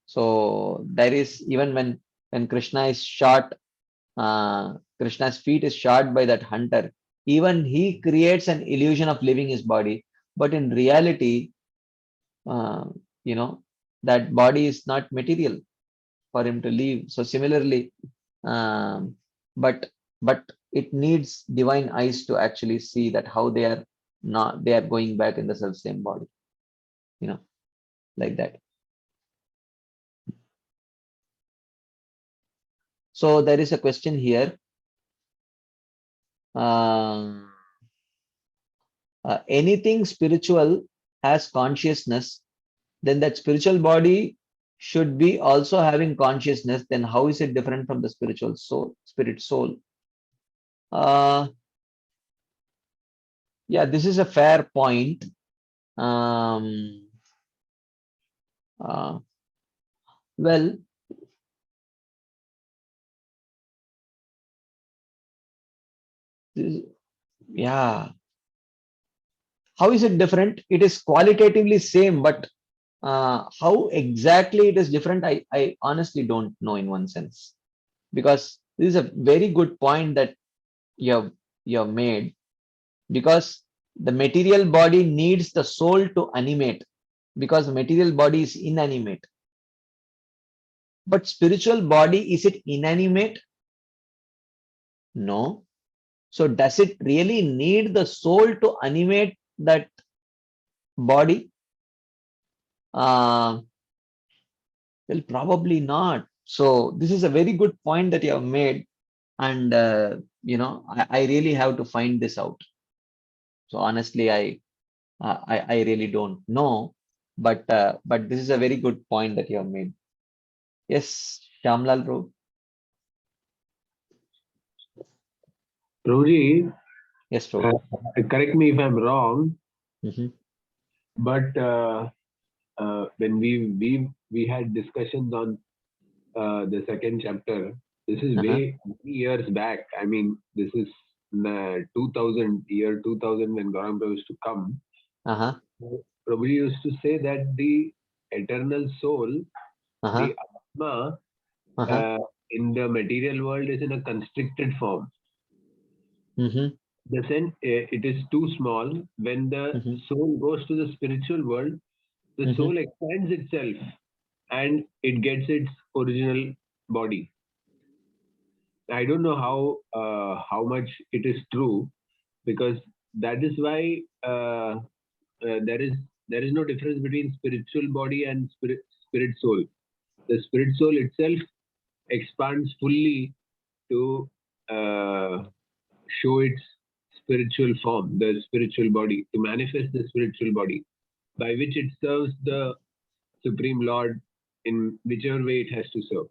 So there is, even when Krishna is shot, Krishna's feet is shot by that hunter, even he creates an illusion of leaving his body, but in reality, uh, you know, that body is not material for him to leave. So similarly, um, but it needs divine eyes to actually see that how they are going back in the self same body, like that. So there is a question here. Um, anything spiritual has consciousness, then that spiritual body should be also having consciousness. Then how is it different from the spiritual soul, spirit soul? Uh, yeah, this is a fair point. Um, uh, well, this- yeah, how is it different? It is qualitatively same, but how exactly it is different, I honestly don't know in one sense, because this is a very good point that you have made, because the material body needs the soul to animate, because the material body is inanimate. But spiritual body, is it inanimate? No. So does it really need the soul to animate that body? Uh, well, probably not. So this is a very good point that you have made, and I really have to find this out. So honestly, I really don't know, but this is a very good point that you have made. Yes, Shamlal bro. Prabhuji, Yes, bro. correct me if I'm wrong, Hmm. but when we had discussions on the second chapter, this is Uh-huh. way many years back. I mean, this is 2000 when Garam Prabhu used to come. Uh-huh. Prabhu used to say that the eternal soul, Uh-huh. the Atma, Uh-huh. in the material world is in a constricted form. Mm-hmm. The sense it is too small. When the Mm-hmm. soul goes to the spiritual world, the Mhm. soul expands itself and it gets its original body. I don't know how much it is true, because that is why there is no difference between spiritual body and spirit soul. The spirit soul itself expands fully to uh, show its spiritual form, the spiritual body, to manifest the spiritual body, by which it serves the Supreme Lord in whichever way it has to serve,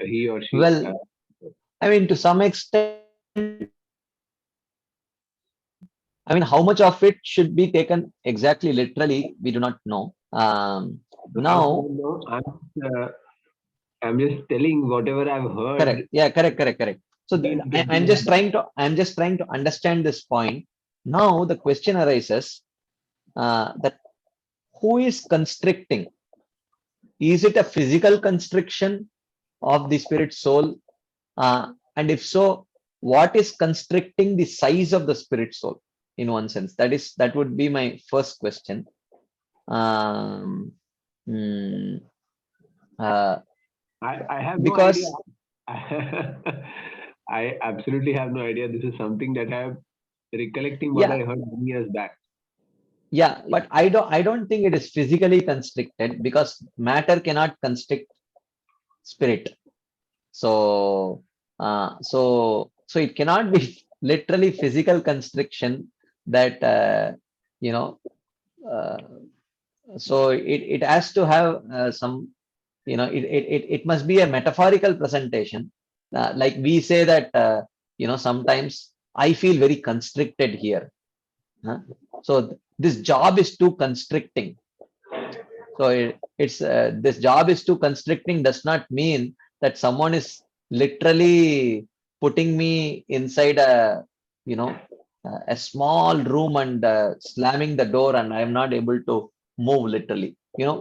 he or she. Well, I mean, to some extent, I mean, how much of it should be taken exactly literally, we do not know. I Now, don't know. I'm just telling whatever I've correct. heard. Yeah, correct, correct, correct. So Please get I'm just trying to, understand this point. Now the question arises, that who is constricting? Is it a physical constriction of the spirit soul? And if so, what is constricting the size of the spirit soul in one sense? That would be my first question. Um, mm, uh, I have no idea. because I absolutely have no idea. This is something that I'm recollecting what I yeah, heard many years back. but I don't think it is physically constricted because matter cannot constrict spirit. So so it cannot be literally physical constriction that you know. Uh, so it has to have some, it must be a metaphorical presentation, like we say that sometimes I feel very constricted here, huh? So this job is too constricting. So it's this job is too constricting does not mean that someone is literally putting me inside you know a small room and slamming the door and I am not able to move literally.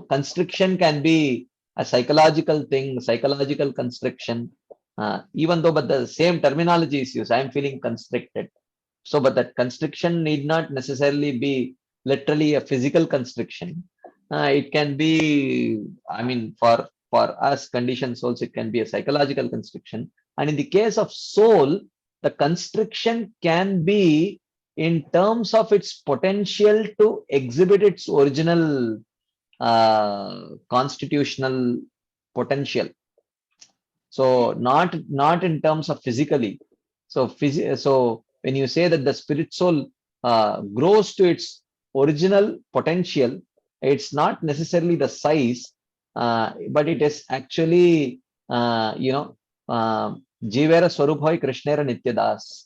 Constriction can be a psychological thing, psychological constriction, even though but the same terminology is used. I am feeling constricted. So but that constriction need not necessarily be literally a physical constriction. It can be, I mean, for us conditioned souls, it can be a psychological constriction. And in the case of soul, the constriction can be in terms of its potential to exhibit its original constitutional potential. So not in terms of physically. So when you say that the spirit soul grows to its original potential, it's not necessarily the size, but it is actually Jivera Swaruphoy Krishnera Nityadas.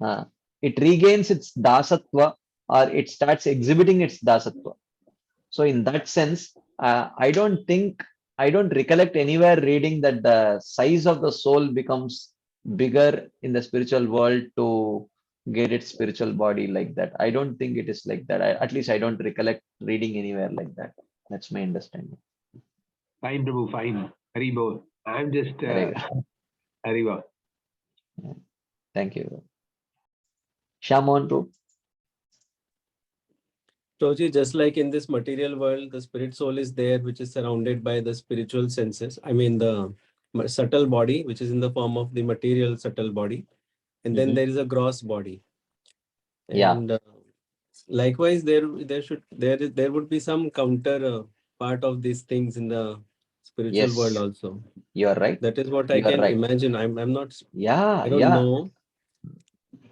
Uh, it regains its dasatva, or it starts exhibiting its dasatva. So in that sense, I don't recollect anywhere reading that the size of the soul becomes bigger in the spiritual world to get its spiritual body like that. I don't think it is like that. At least I don't recollect reading anywhere like that. That's my understanding. Fine, Prabhu, fine. Haribo. I'm just Hare Krishna. Haribo. Thank you. Shamon too. Toji, just like in this material world, the spirit soul is there, which is surrounded by the spiritual senses. I mean, the subtle body, which is in the form of the material subtle body. And then there is a gross body. Yeah. And likewise, there would be some counter part of these things in the spiritual world Yes, also. you are right. That is what I You are can right. imagine. I'm not. Yeah, I don't yeah. know.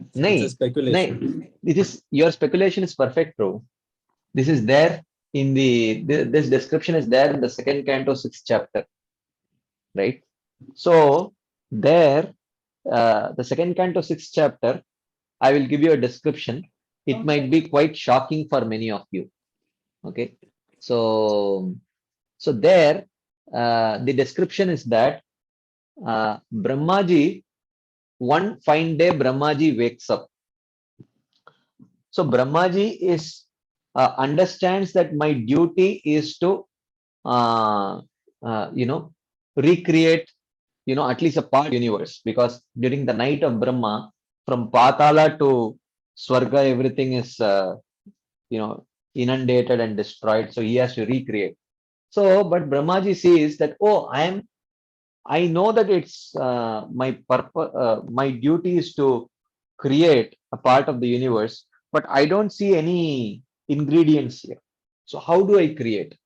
It's a Nay, speculation. nay. This is your speculation is perfect, bro. This is there in this description is there in the second canto, sixth chapter, right? So there, the second canto, sixth chapter, I will give you a description. It might be quite shocking for many of you. Okay, so there, the description is that Brahmaji, one fine day, Brahmaji wakes up. So Brahmaji is understands that my duty is to uh, recreate, at least a part universe, because during the night of Brahma, from Patala to Swarga, everything is, inundated and destroyed. So he has to recreate. So, but Brahmaji says that, oh, I know that it's my purpose, my duty is to create a part of the universe, but I don't see any ingredients here. So how do I create?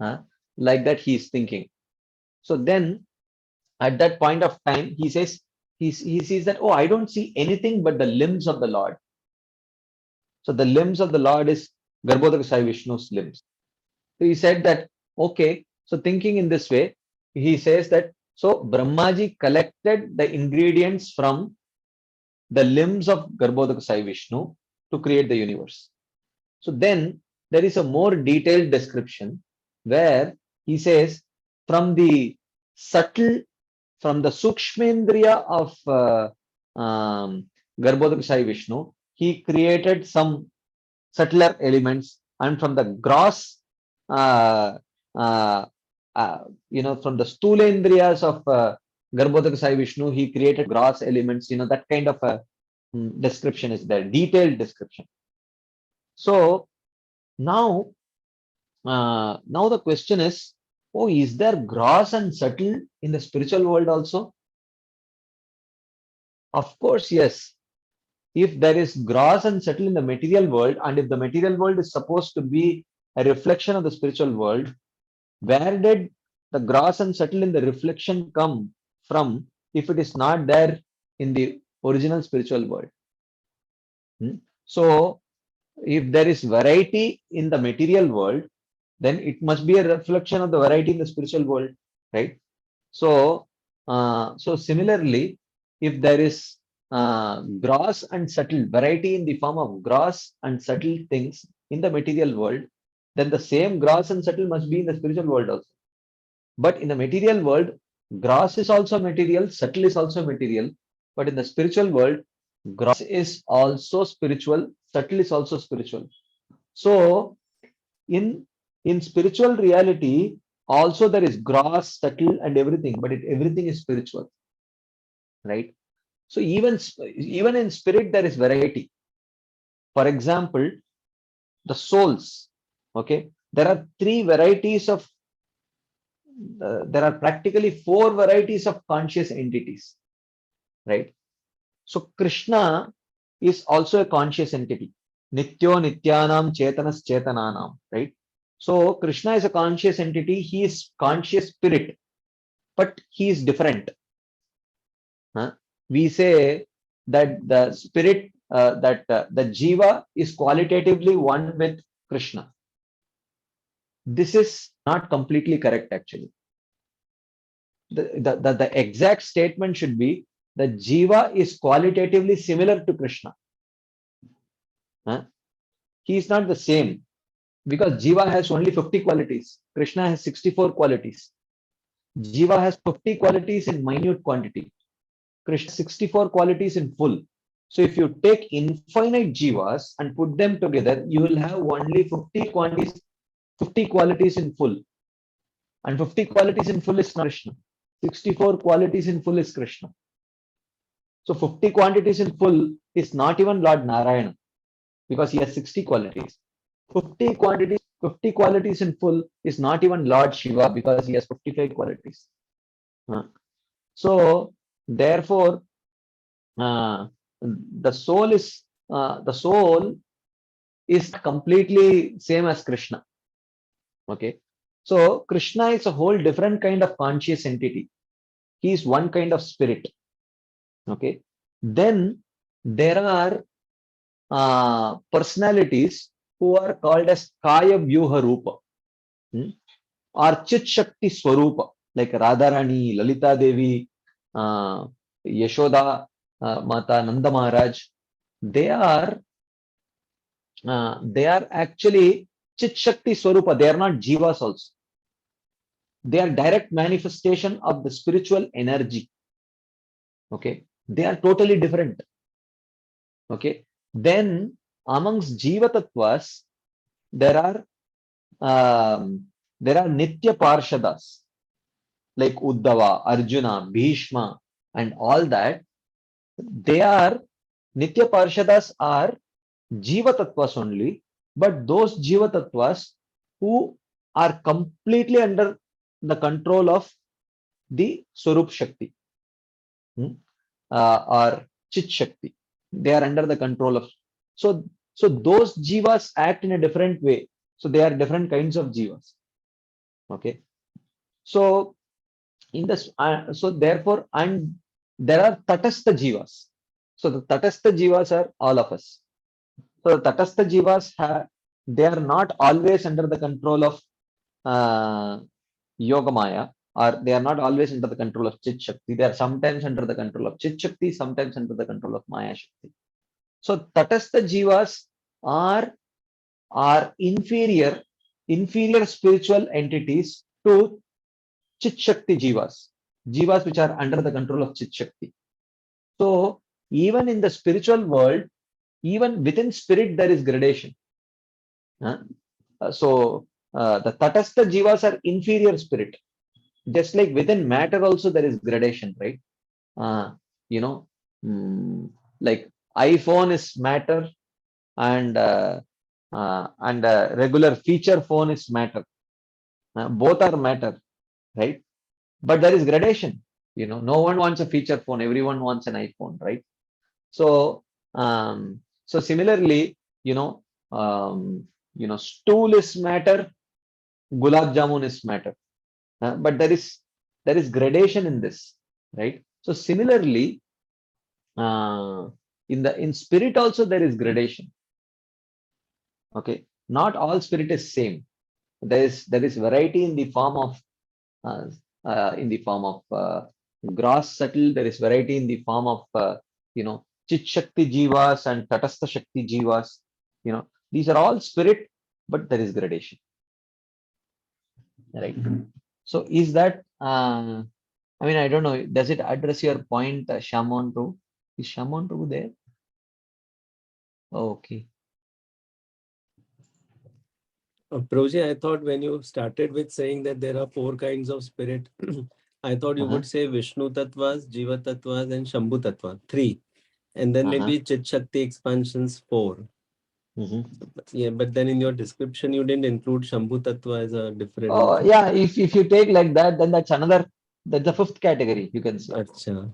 Huh? Like that he's thinking. So then at that point of time, he says, he sees that, oh, I don't see anything but the limbs of the Lord. So the limbs of the Lord is Garbhodaka Sai Vishnu's limbs. So he said that, okay, so thinking in this way, he says that, so Brahmaji collected the ingredients from the limbs of Garbhodaka Sai Vishnu to create the universe. So then there is a more detailed description where he says from the subtle, from the Sukshmendriya of Garbhodaka Sai Vishnu, he created some subtler elements, and from the gross, uh, uh, from the Stulendriyas of Garbhodaka Sai Vishnu, he created gross elements, that kind of a description is there, detailed description. So now, now the question is, oh, is there gross and subtle in the spiritual world also? Of course, yes. If there is gross and subtle in the material world, and if the material world is supposed to be a reflection of the spiritual world, where did the gross and subtle in the reflection come from if it is not there in the original spiritual world? So, if there is variety in the material world, then it must be a reflection of the variety in the spiritual world, right? So, so similarly, if there is gross and subtle variety in the form of gross and subtle things in the material world, then the same gross and subtle must be in the spiritual world also. But in the material world, gross is also material, subtle is also material. But in the spiritual world, gross is also spiritual, subtle is also spiritual. So in spiritual reality, also there is gross, subtle, and everything, but everything is spiritual, right? So even in spirit, there is variety. For example, the souls. Okay, there are three varieties of. There are practically four varieties of conscious entities, right? So Krishna is also a conscious entity. Nityo Nityanam Chetanas Chetananam, right? So Krishna is a conscious entity. He is conscious spirit, but he is different. We say that the spirit, the Jiva is qualitatively one with Krishna. This is not completely correct, actually. The exact statement should be that Jiva is qualitatively similar to Krishna. He is not the same, because Jiva has only 50 qualities. Krishna has 64 qualities. Jiva has 50 qualities in minute quantity. Krishna has 64 qualities in full. So if you take infinite Jivas and put them together, you will have only 50 qualities in full. And 50 qualities in full is Krishna. 64 qualities in full is Krishna. So 50 quantities in full is not even Lord Narayana, because he has 60 qualities. 50 qualities in full is not even Lord Shiva, because he has 55 qualities. So therefore, the soul is completely same as Krishna. Okay, so Krishna is a whole different kind of conscious entity. He is one kind of spirit. Okay, then there are personalities who are called as Kaya Vyuha Rupa, or Chit Shakti Swarupa, like Radharani, Lalita Devi, Yashoda Mata, Nanda Maharaj. They are actually Chit Shakti Swarupa. They are not Jivas also. They are direct manifestation of the spiritual energy. Okay, they are totally different. Okay, then amongst Jiva Tattvas, there are Nitya Parshadas like Uddhava, Arjuna, Bhishma, and all that. They are Nitya Parshadas are Jiva Tattvas only, But those Jiva Tattvas who are completely under the control of the Swarup Shakti, or Chit Shakti, they are under the control of. So, so those Jivas act in a different way. So they are different kinds of Jivas. Okay. So in this, so therefore, and there are Tatastha Jivas. So the Tatastha Jivas are all of us. So the Tatastha Jivas have, they are not always under the control of Yogamaya, or they are not always under the control of Chit Shakti. They are sometimes under the control of Chit Shakti, sometimes under the control of Maya Shakti. So Tatastha Jivas are inferior spiritual entities to Chit Shakti Jivas which are under the control of Chit Shakti. So even in the spiritual world, even within spirit, there is gradation. So the Tatastha Jivas are inferior spirit. Just like within matter also there is gradation, right? Uh, you know, like iPhone is matter, and regular feature phone is matter. Both are matter, right? But there is gradation. No one wants a feature phone. Everyone wants an iPhone, right? So, so similarly, stool is matter, gulab jamun is matter. But there is gradation in this, right? So similarly, in spirit also there is gradation. Okay, not all spirit is same. There is variety in the form of gross subtle. There is variety in the form of Chit Shakti Jivas and Tatastha Shakti Jivas. These are all spirit, but there is gradation, right? So is that I mean, I don't know, does it address your point, Shamon Prabhu? Is Shamon Prabhu there? Okay. Prabhuji, I thought when you started with saying that there are 4 kinds of spirit, I thought you would say Vishnu Tattvas, Jiva Tattvas, and Shambhu Tattva, 3. And then maybe Chit Shakti expansions, 4. Yeah, but then in your description, you didn't include Shambhu Tattva as a different. Oh, yeah, if you take like that, then that's the 5th category, you can say. Acha.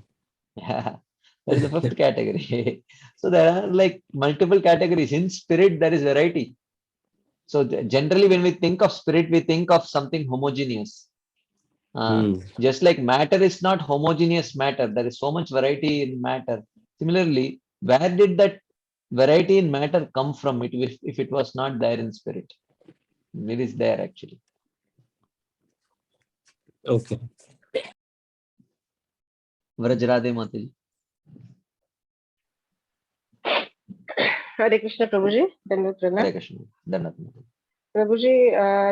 Yeah, that is the 5th category. So there are like multiple categories. In spirit, there is variety. So generally, when we think of spirit, we think of something homogeneous. Just like matter is not homogeneous matter, there is so much variety in matter. Similarly, where did that variety in matter come from? If it was not there in spirit, it is there actually. Okay. Vrajrade Mataji. Hare Krishna, Prabhuji. Hare Krishna. Dandavat. Prabhuji,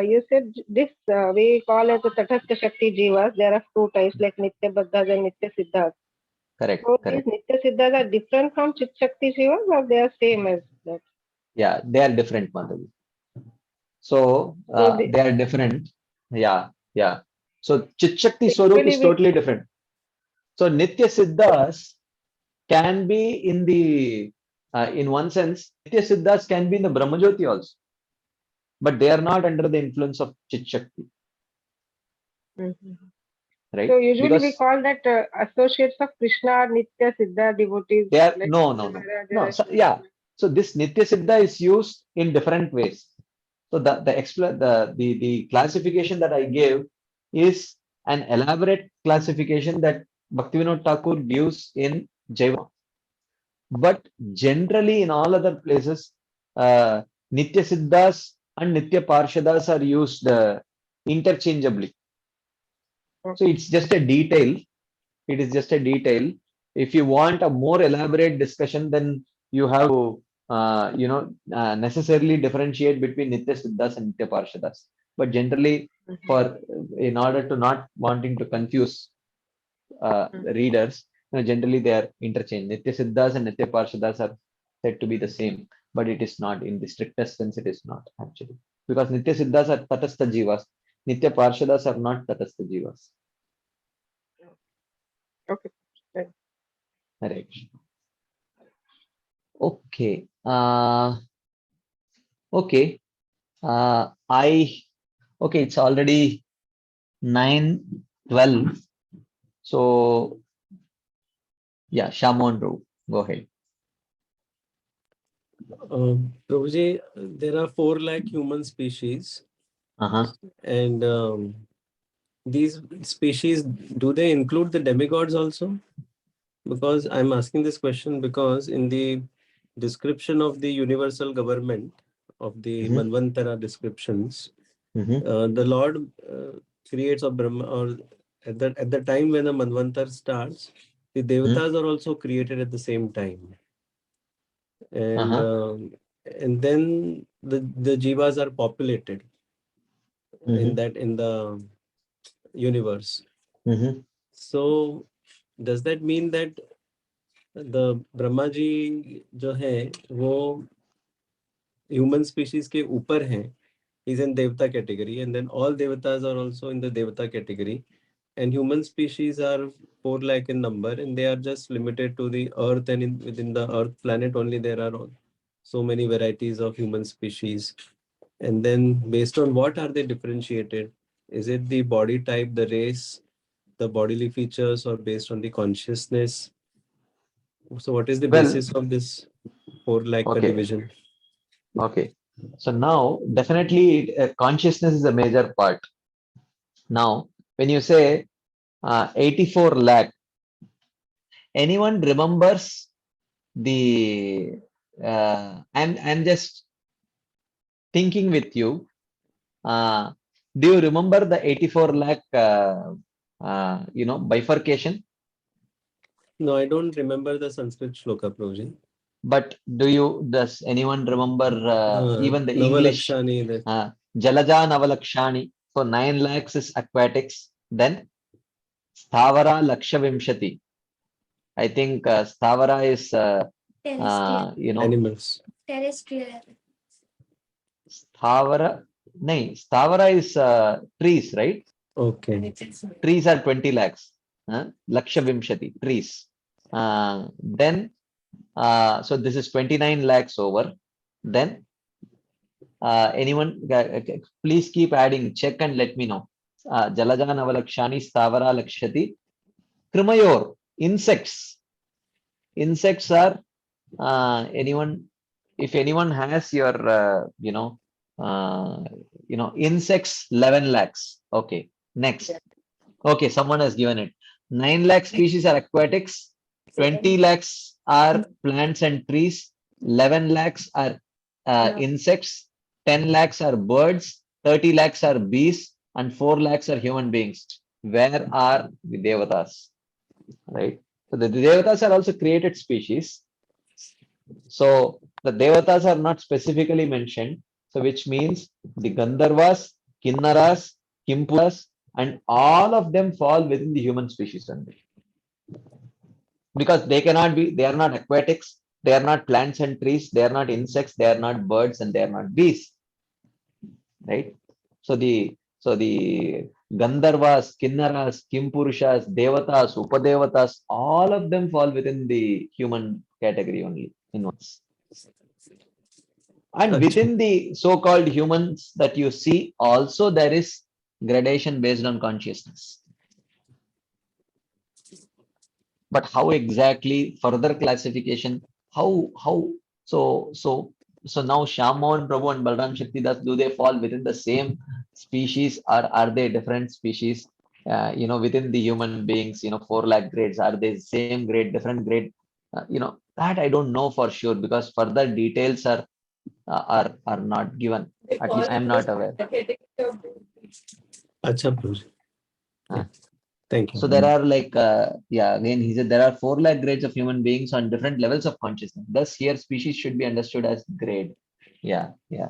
you said this we call as the Tatastha Shakti Jivas. There are 2 types like Nitya Baddhas and Nitya Siddhas. Correct. So Correct. these Nitya Siddhas are different from Chit Shakti Jivas, or they are same as that? Yeah, they are different, Mataji. So So they are different. Yeah, yeah. So Chit Shakti Swarup is totally different. So Nitya Siddhas can be in one sense, Nitya Siddhas can be in the Brahmajyoti also, but they are not under the influence of Chit Shakti, right? So usually Because we call that associates of Krishna or Nitya Siddha devotees. they are Like no. So, yeah. So this Nitya Siddha is used in different ways. So the classification that I gave is an elaborate classification that Bhaktivinoda Thakur gives in Jaiva. But generally in all other places, Nitya Siddhas and Nitya Parshadas are used interchangeably. So it's just a detail. It is just a detail. If you want a more elaborate discussion, then you have to, necessarily differentiate between Nitya Siddhas and Nitya Parshadas. But generally, in order to not wanting to confuse readers, generally they are interchanged. Nitya Siddhas and Nitya Parshadas are said to be the same, but it is not. In the strictest sense, it is not actually. Because Nitya Siddhas are Tatastha Jivas, Nitya Parshadas are not Tatastha Jivas. Okay. Right. Okay. Okay. Okay, it's already 9:12. So yeah, Shamon, go ahead. Prabhuji, there are 4 lakh human species, Uh-huh. and these species, do they include the demigods also? Because I'm asking this question because in the description of the universal government of the Mhm. Manvantara descriptions, Mhm. the Lord creates a Brahma, or at the time when the Manvantar starts, the Mhm. Devatas are also created at the same time, and Uh-huh. then the Jivas are populated Mhm. in the universe. Mhm. So does that mean that the Brahma ji जो है वो human species के ऊपर हैं, is in devata category, and then all devatas are also in the devata category, and human species are 4 lakh in number, and they are just limited to the earth, and within the earth planet only there are so many varieties of human species. And then based on what are they differentiated? Is it the body type, the race, the bodily features, or based on the consciousness? So what is the Well, basis of this 4 lakh okay. division? Okay. So now definitely consciousness is a major part. Now, when you say 84 lakh, anyone remembers the I'm just thinking with you. Do you remember the 84 lakh bifurcation? No, I don't remember the Sanskrit shloka, Prabhuji. But does anyone remember even the English Navalakshani, that. Jalaja Navalakshani? So 9 lakhs is aquatics. Then Sthavara Lakshavimshati. I think Sthavara is Terrestrial. Animals. Terrestrial. Sthavara. No, Sthavara is trees, right? Okay. Trees are 20 lakhs. Lakshavimshati, trees. Then, so this is 29 lakhs over. Then, anyone, please keep adding, check and let me know. Jalaja Navalakshani, Sthavara Lakshati. Krimayor, insects. Insects are anyone, if anyone has your, insects, 11 lakhs. Okay, next. Okay, someone has given it. 9 lakh species are aquatics, 20 lakhs are plants and trees, 11 lakhs are insects, 10 lakhs are birds, 30 lakhs are bees, and 4 lakhs are human beings. Where are the devatas? Right? So the devatas are also created species. So the devatas are not specifically mentioned. So which means the Gandharvas, Kinnaras, Kimpuras, and all of them fall within the human species only. Because they are not aquatics, they are not plants and trees, they are not insects, they are not birds, and they are not bees. Right? So the Gandharvas, Kinnaras, Kimpurushas, Devatas, Upadevatas, all of them fall within the human category only in once. And within the so-called humans that you see, also there is gradation based on consciousness. But how exactly further classification? How so now Shyammohan Prabhu and Balram Shaktidas, do they fall within the same species or are they different species? Within the human beings, 4 lakh grades, are they same grade, different grade? That I don't know for sure because further details are not given. At least I'm not aware. Acha, Prabhuji. Uh, Thank you. So there are again, he said there are 4 lakh grades of human beings on different levels of consciousness. Thus, here species should be understood as grade. Yeah, yeah.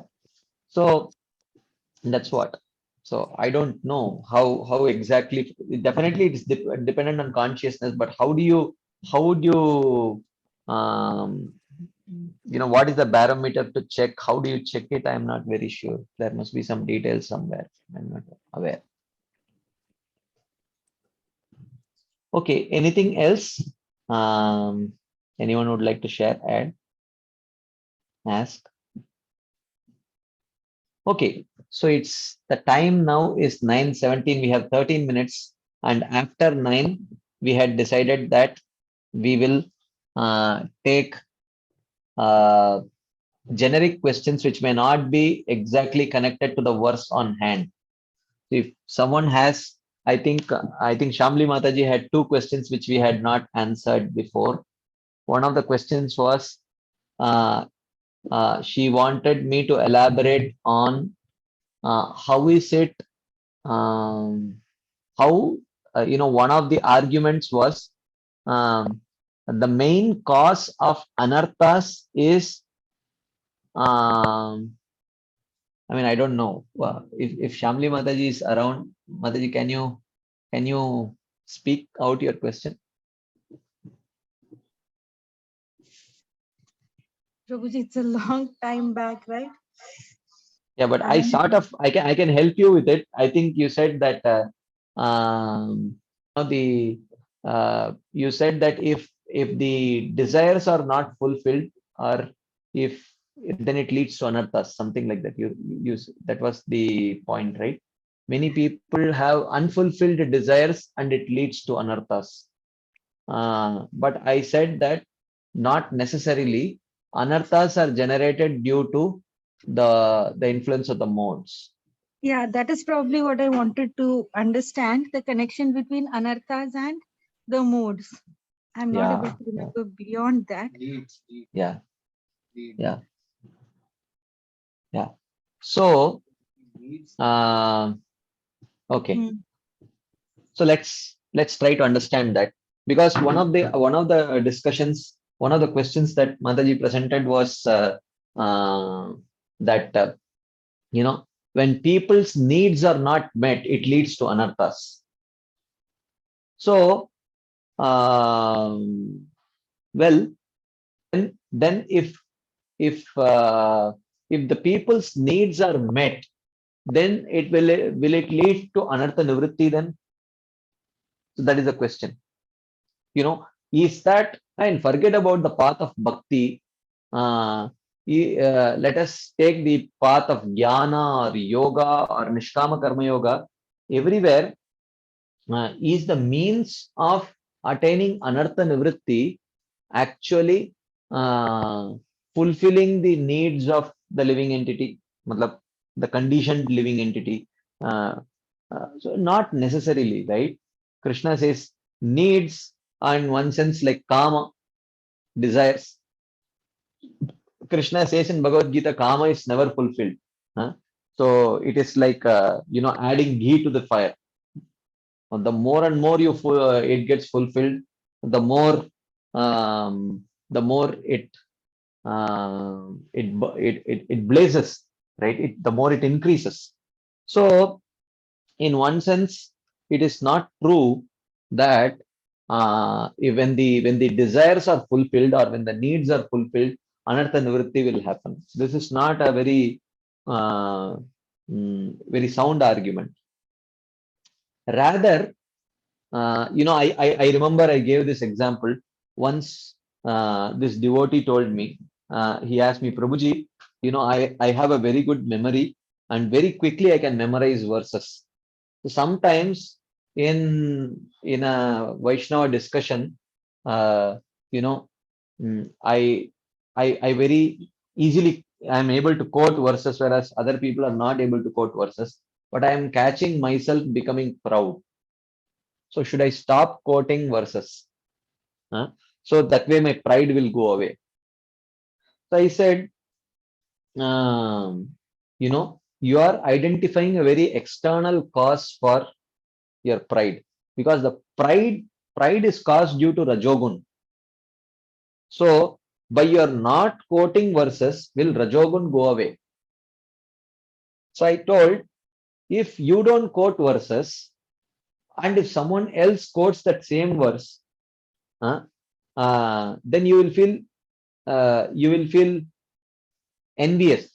So that's what. So I don't know how exactly. Definitely, it's dependent on consciousness. But how would you what is the barometer to check? How do you check it? I'm not very sure. There must be some details somewhere. I'm not aware. Okay, anything else? Anyone would like to share, add, ask? Okay, so it's the time now is 9:17. We have 13 minutes, and after 9, we had decided that we will take uh, generic questions which may not be exactly connected to the verse on hand. If someone has, I think Shamli Mataji had two questions which we had not answered before. One of the questions was uh, she wanted me to elaborate on how is it how one of the arguments was the main cause of anarthas is I mean, I don't know if Shamli Mataji is around. Mataji, can you speak out your question? Prabhuji, it's a long time back, right? Yeah, but I sort of I can help you with it. I think you said that the you said that if the desires are not fulfilled, or if then it leads to anarthas, something like that. That was the point, right? Many people have unfulfilled desires and it leads to anarthas. But I said that not necessarily. Anarthas are generated due to the influence of the modes. Yeah, that is probably what I wanted to understand, the connection between anarthas and the modes. I'm not able to remember beyond that. Yeah. So, okay. Hmm. So let's try to understand that, because one of the discussions, one of the questions that Mataji presented was that when people's needs are not met, it leads to anarthas. So, well, then if the people's needs are met, then will it lead to anartha nivritti then? So that is the question. Is that, and forget about the path of bhakti. Let us take the path of jnana or yoga or nishkama karma yoga. Everywhere is the means of attaining anartha nivritti actually fulfilling the needs of the living entity, matlab, the conditioned living entity. So not necessarily, right? Krishna says needs, in one sense, like kama, desires. Krishna says in Bhagavad Gita, kama is never fulfilled. Huh? So it is like adding ghee to the fire. The more and more it gets fulfilled, the more it blazes, right? The more it increases. So in one sense, it is not true that when the desires are fulfilled or when the needs are fulfilled, anartha nivritti will happen. This is not a uh, very sound argument. Rather, I remember I gave this example once. This devotee told me, he asked me, Prabhuji, I have a very good memory and very quickly I can memorize verses. So sometimes in a Vaishnava discussion, uh, you know, I very easily I'm able to quote verses, whereas other people are not able to quote verses. But I am catching myself becoming proud. So should I stop quoting verses? Huh? So that way my pride will go away. So I said, you are identifying a very external cause for your pride, because the pride is caused due to Rajogun. So by your not quoting verses, will Rajogun go away? So I told, if you don't quote verses, and if someone else quotes that same verse, then you will feel envious,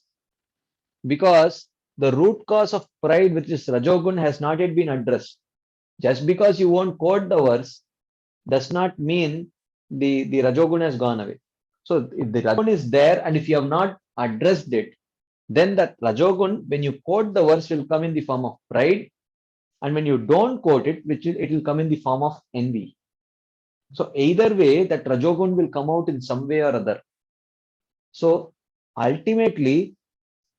because the root cause of pride, which is Rajogun, has not yet been addressed. Just because you won't quote the verse does not mean the Rajogun has gone away. So if the Rajogun is there and if you have not addressed it, then that Rajogun, when you quote the verse, will come in the form of pride. And when you don't quote it, it will come in the form of envy. So either way, that Rajogun will come out in some way or other. So ultimately,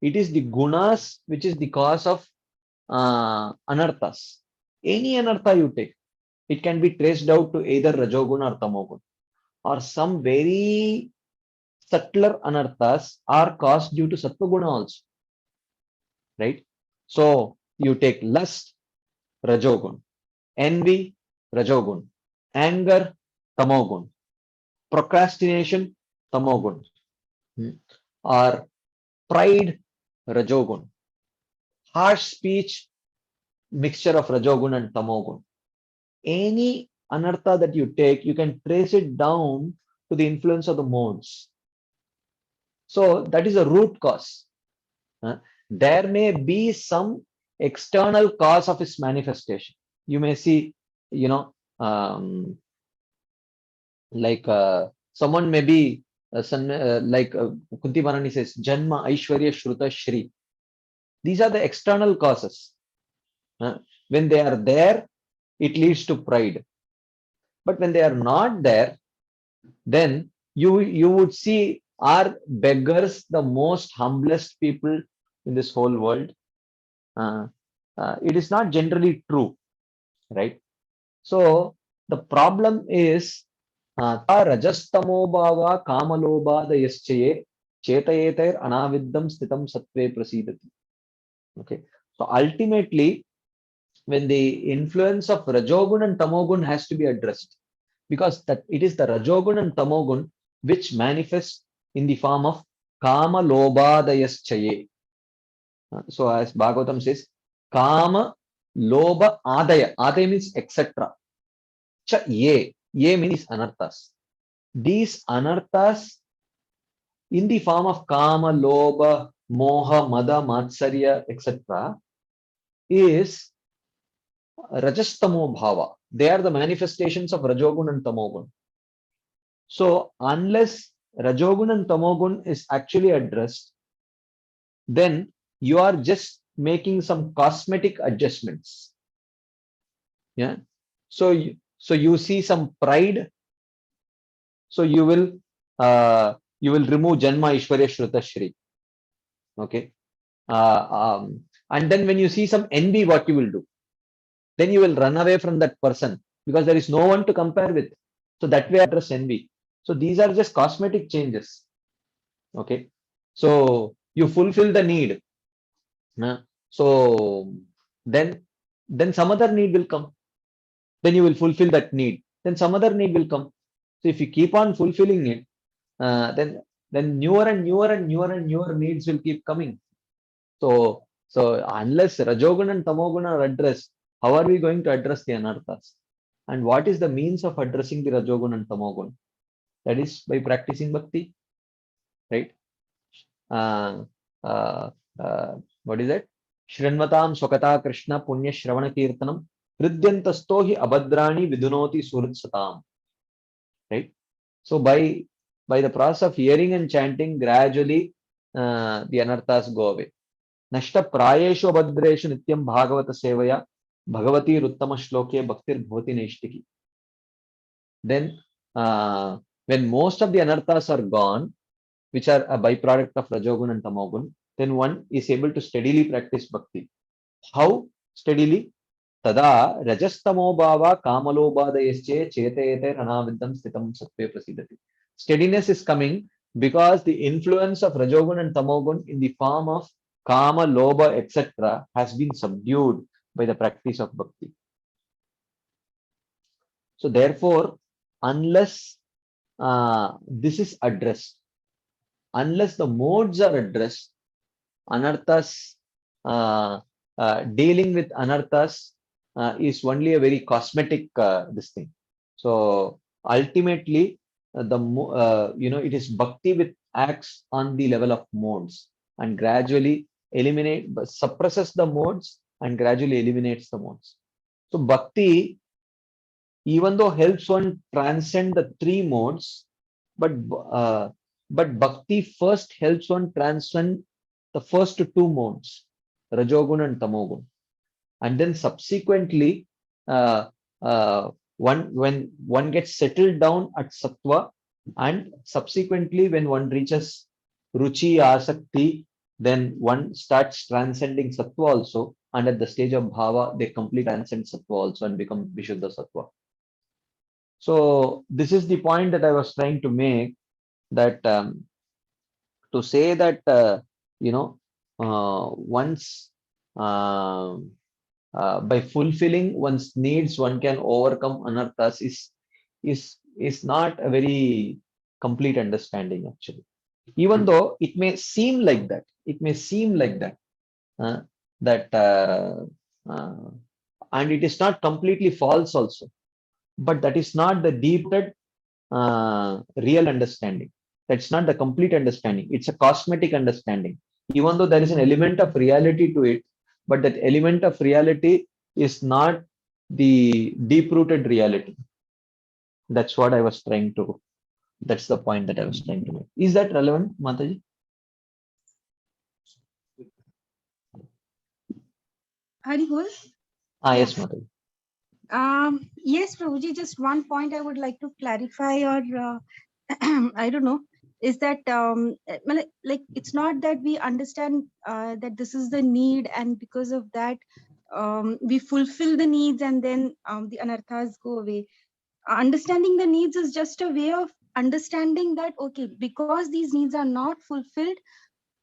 it is the gunas which is the cause of anarthas. Any anartha you take, it can be traced out to either Rajogun or Tamogun, or some very subtler anarthas are caused due to Sattva-guna also, right? So you take lust, Rajogun, envy, Rajogun, anger, Tamogun, procrastination, Tamogun, or pride, Rajogun, harsh speech, mixture of Rajogun and Tamogun. Any anartha that you take, you can trace it down to the influence of the modes. So that is a root cause. There may be some external cause of its manifestation. You may see, like someone may be like Kunti Maharani says, Janma, Aishwarya, Shruta, Shri. These are the external causes. When they are there, it leads to pride. But when they are not there, then you would see, are beggars the most humblest people in this whole world? It is not generally true, right? So the problem is rajastamo bhava kamalobhada yaschaye chetayeter anaviddam stitam sattve prasidati. Okay, so ultimately, when the influence of Rajogun and Tamogun has to be addressed, because that it is the Rajogun and Tamogun which manifest in the form of Kama Lobhadayaschaye. So as Bhagavatam says, Kama Lobha Adaya. Adaya means etc. Cha ye. Ye means anarthas. These anarthas in the form of Kama, Lobha, Moha, Mada, Matsarya, etc. is Rajastamo Bhava. They are the manifestations of Rajogun and Tamogun. So unless Rajogun and Tamogun is actually addressed, then you are just making some cosmetic adjustments. Yeah. So you see some pride. So you will remove Janma, Ishwarya, Shruta, Shri. Okay. And then when you see some envy, what you will do? Then you will run away from that person because there is no one to compare with. So that way address envy. So these are just cosmetic changes. Okay. So you fulfill the need. So then some other need will come. Then you will fulfill that need. Then some other need will come. So if you keep on fulfilling it, then newer and newer needs will keep coming. So unless Rajogun and Tamogun are addressed, how are we going to address the anarthas? And what is the means of addressing the Rajogun and Tamogun? That is by practicing bhakti, right? What is it? Shrinvatam Swakata Krishna Punya Shravana Kirtanam Hridyantastohi Abhadrani Vidunoti Suritsatam. Right? So by the process of hearing and chanting, gradually the anarthas go away. Nashta prayeshu abhadreshu nityam bhagavata sevaya bhagavati ruttama shloke bhaktir bhavati naishtiki. Then when most of the anarthas are gone, which are a byproduct of Rajogun and Tamogun, then one is able to steadily practice bhakti. How steadily? Tada rajastamo bhava kamalobhadayasche chetayeter anaviddam stitam sattve prasidati. Steadiness is coming because the influence of Rajogun and Tamogun in the form of Kama, Lobha, etc. has been subdued by the practice of bhakti. So therefore, unless this is addressed, unless the modes are addressed, anarthas, dealing with anarthas is only a very cosmetic this thing. So ultimately, it is bhakti which acts on the level of modes and gradually suppresses the modes and gradually eliminates the modes. So bhakti, even though helps one transcend the three modes, but bhakti first helps one transcend the first two modes, Rajogun and Tamogun. And then subsequently, when one gets settled down at Sattva, and subsequently when one reaches Ruchi, Asakti, then one starts transcending Sattva also, and at the stage of Bhava, they complete transcend Sattva also and become Vishuddha Sattva. So this is the point that I was trying to make, that to say that once by fulfilling one's needs one can overcome anarthas is not a very complete understanding actually. Even though it may seem like that, uh, that and it is not completely false also, but that is not the deep-rooted real understanding. That's not the complete understanding. It's a cosmetic understanding. Even though there is an element of reality to it, but that element of reality is not the deep-rooted reality. That's what I was trying to. That's the point that I was trying to make. Is that relevant, Mataji? Haribol? Yes, Mataji. Yes, Prabhuji, just one point I would like to clarify, or I don't know, is that like it's not that we understand that this is the need, and because of that we fulfill the needs, and then the anarthas go away. Understanding the needs is just a way of understanding that, okay, because these needs are not fulfilled,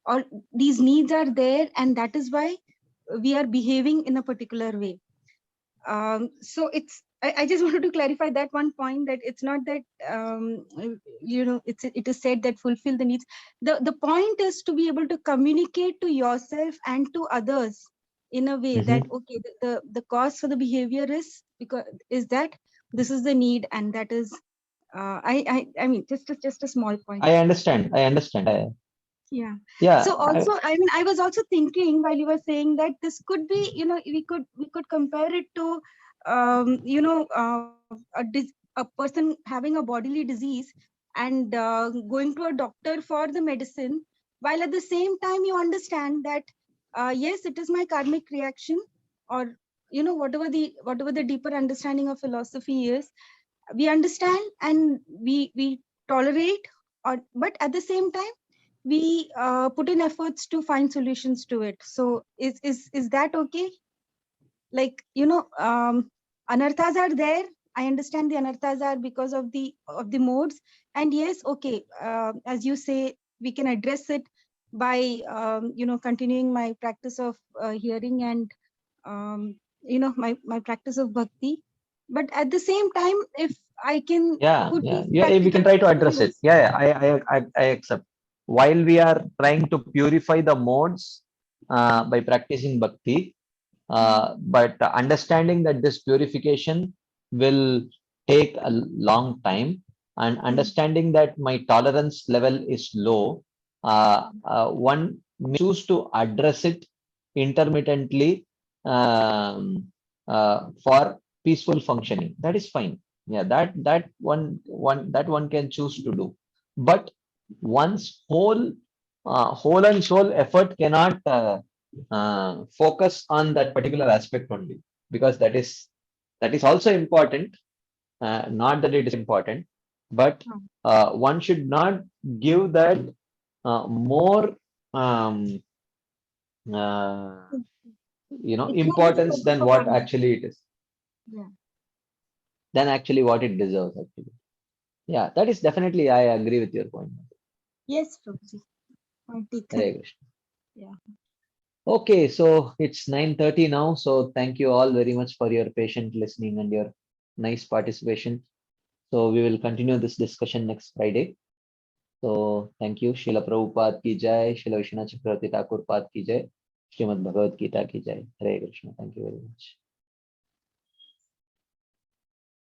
or these needs are there, and that is why we are behaving in a particular way. So it's I just wanted to clarify that one point, that it's not that it is said that fulfill the needs. The point is to be able to communicate to yourself and to others in a way that, okay, the cause for the behavior is that this is the need, and that is I mean just a small point. I understand. Yeah. Yeah. So also, I mean, I was also thinking while you were saying that this could be, we could compare it to, a person having a bodily disease and going to a doctor for the medicine, while at the same time you understand that, yes, it is my karmic reaction, or whatever the deeper understanding of philosophy is, we understand and we tolerate, but at the same time we put in efforts to find solutions to it. So is that okay? Like, anarthas are there. I understand the anarthas are because of the modes, and yes, okay, as you say, we can address it by continuing my practice of hearing, and my practice of bhakti. But at the same time, if I can put these We can try to address it. I accept. While we are trying to purify the modes by practicing bhakti, but understanding that this purification will take a long time, and understanding that my tolerance level is low, one may choose to address it intermittently for peaceful functioning. That is fine. Yeah, that one can choose to do. But one's whole and soul effort cannot focus on that particular aspect only, because that is also important. Not that it is important, but one should not give that more uh, importance than what actually it is. Than actually what it deserves actually. Yeah, that is definitely, I agree with your point. Yes, Prabhuji. Point taken. Hare Krishna. Yeah. Okay, so it's 9:30 now. So thank you all very much for your patient listening and your nice participation. So we will continue this discussion next Friday. So thank you. Srila Prabhupada ki jai, Srila Vishwanath Chakravarti Thakur Pad ki jai, Srimad Bhagavad Gita ki jai. Hare Krishna. Thank you very much.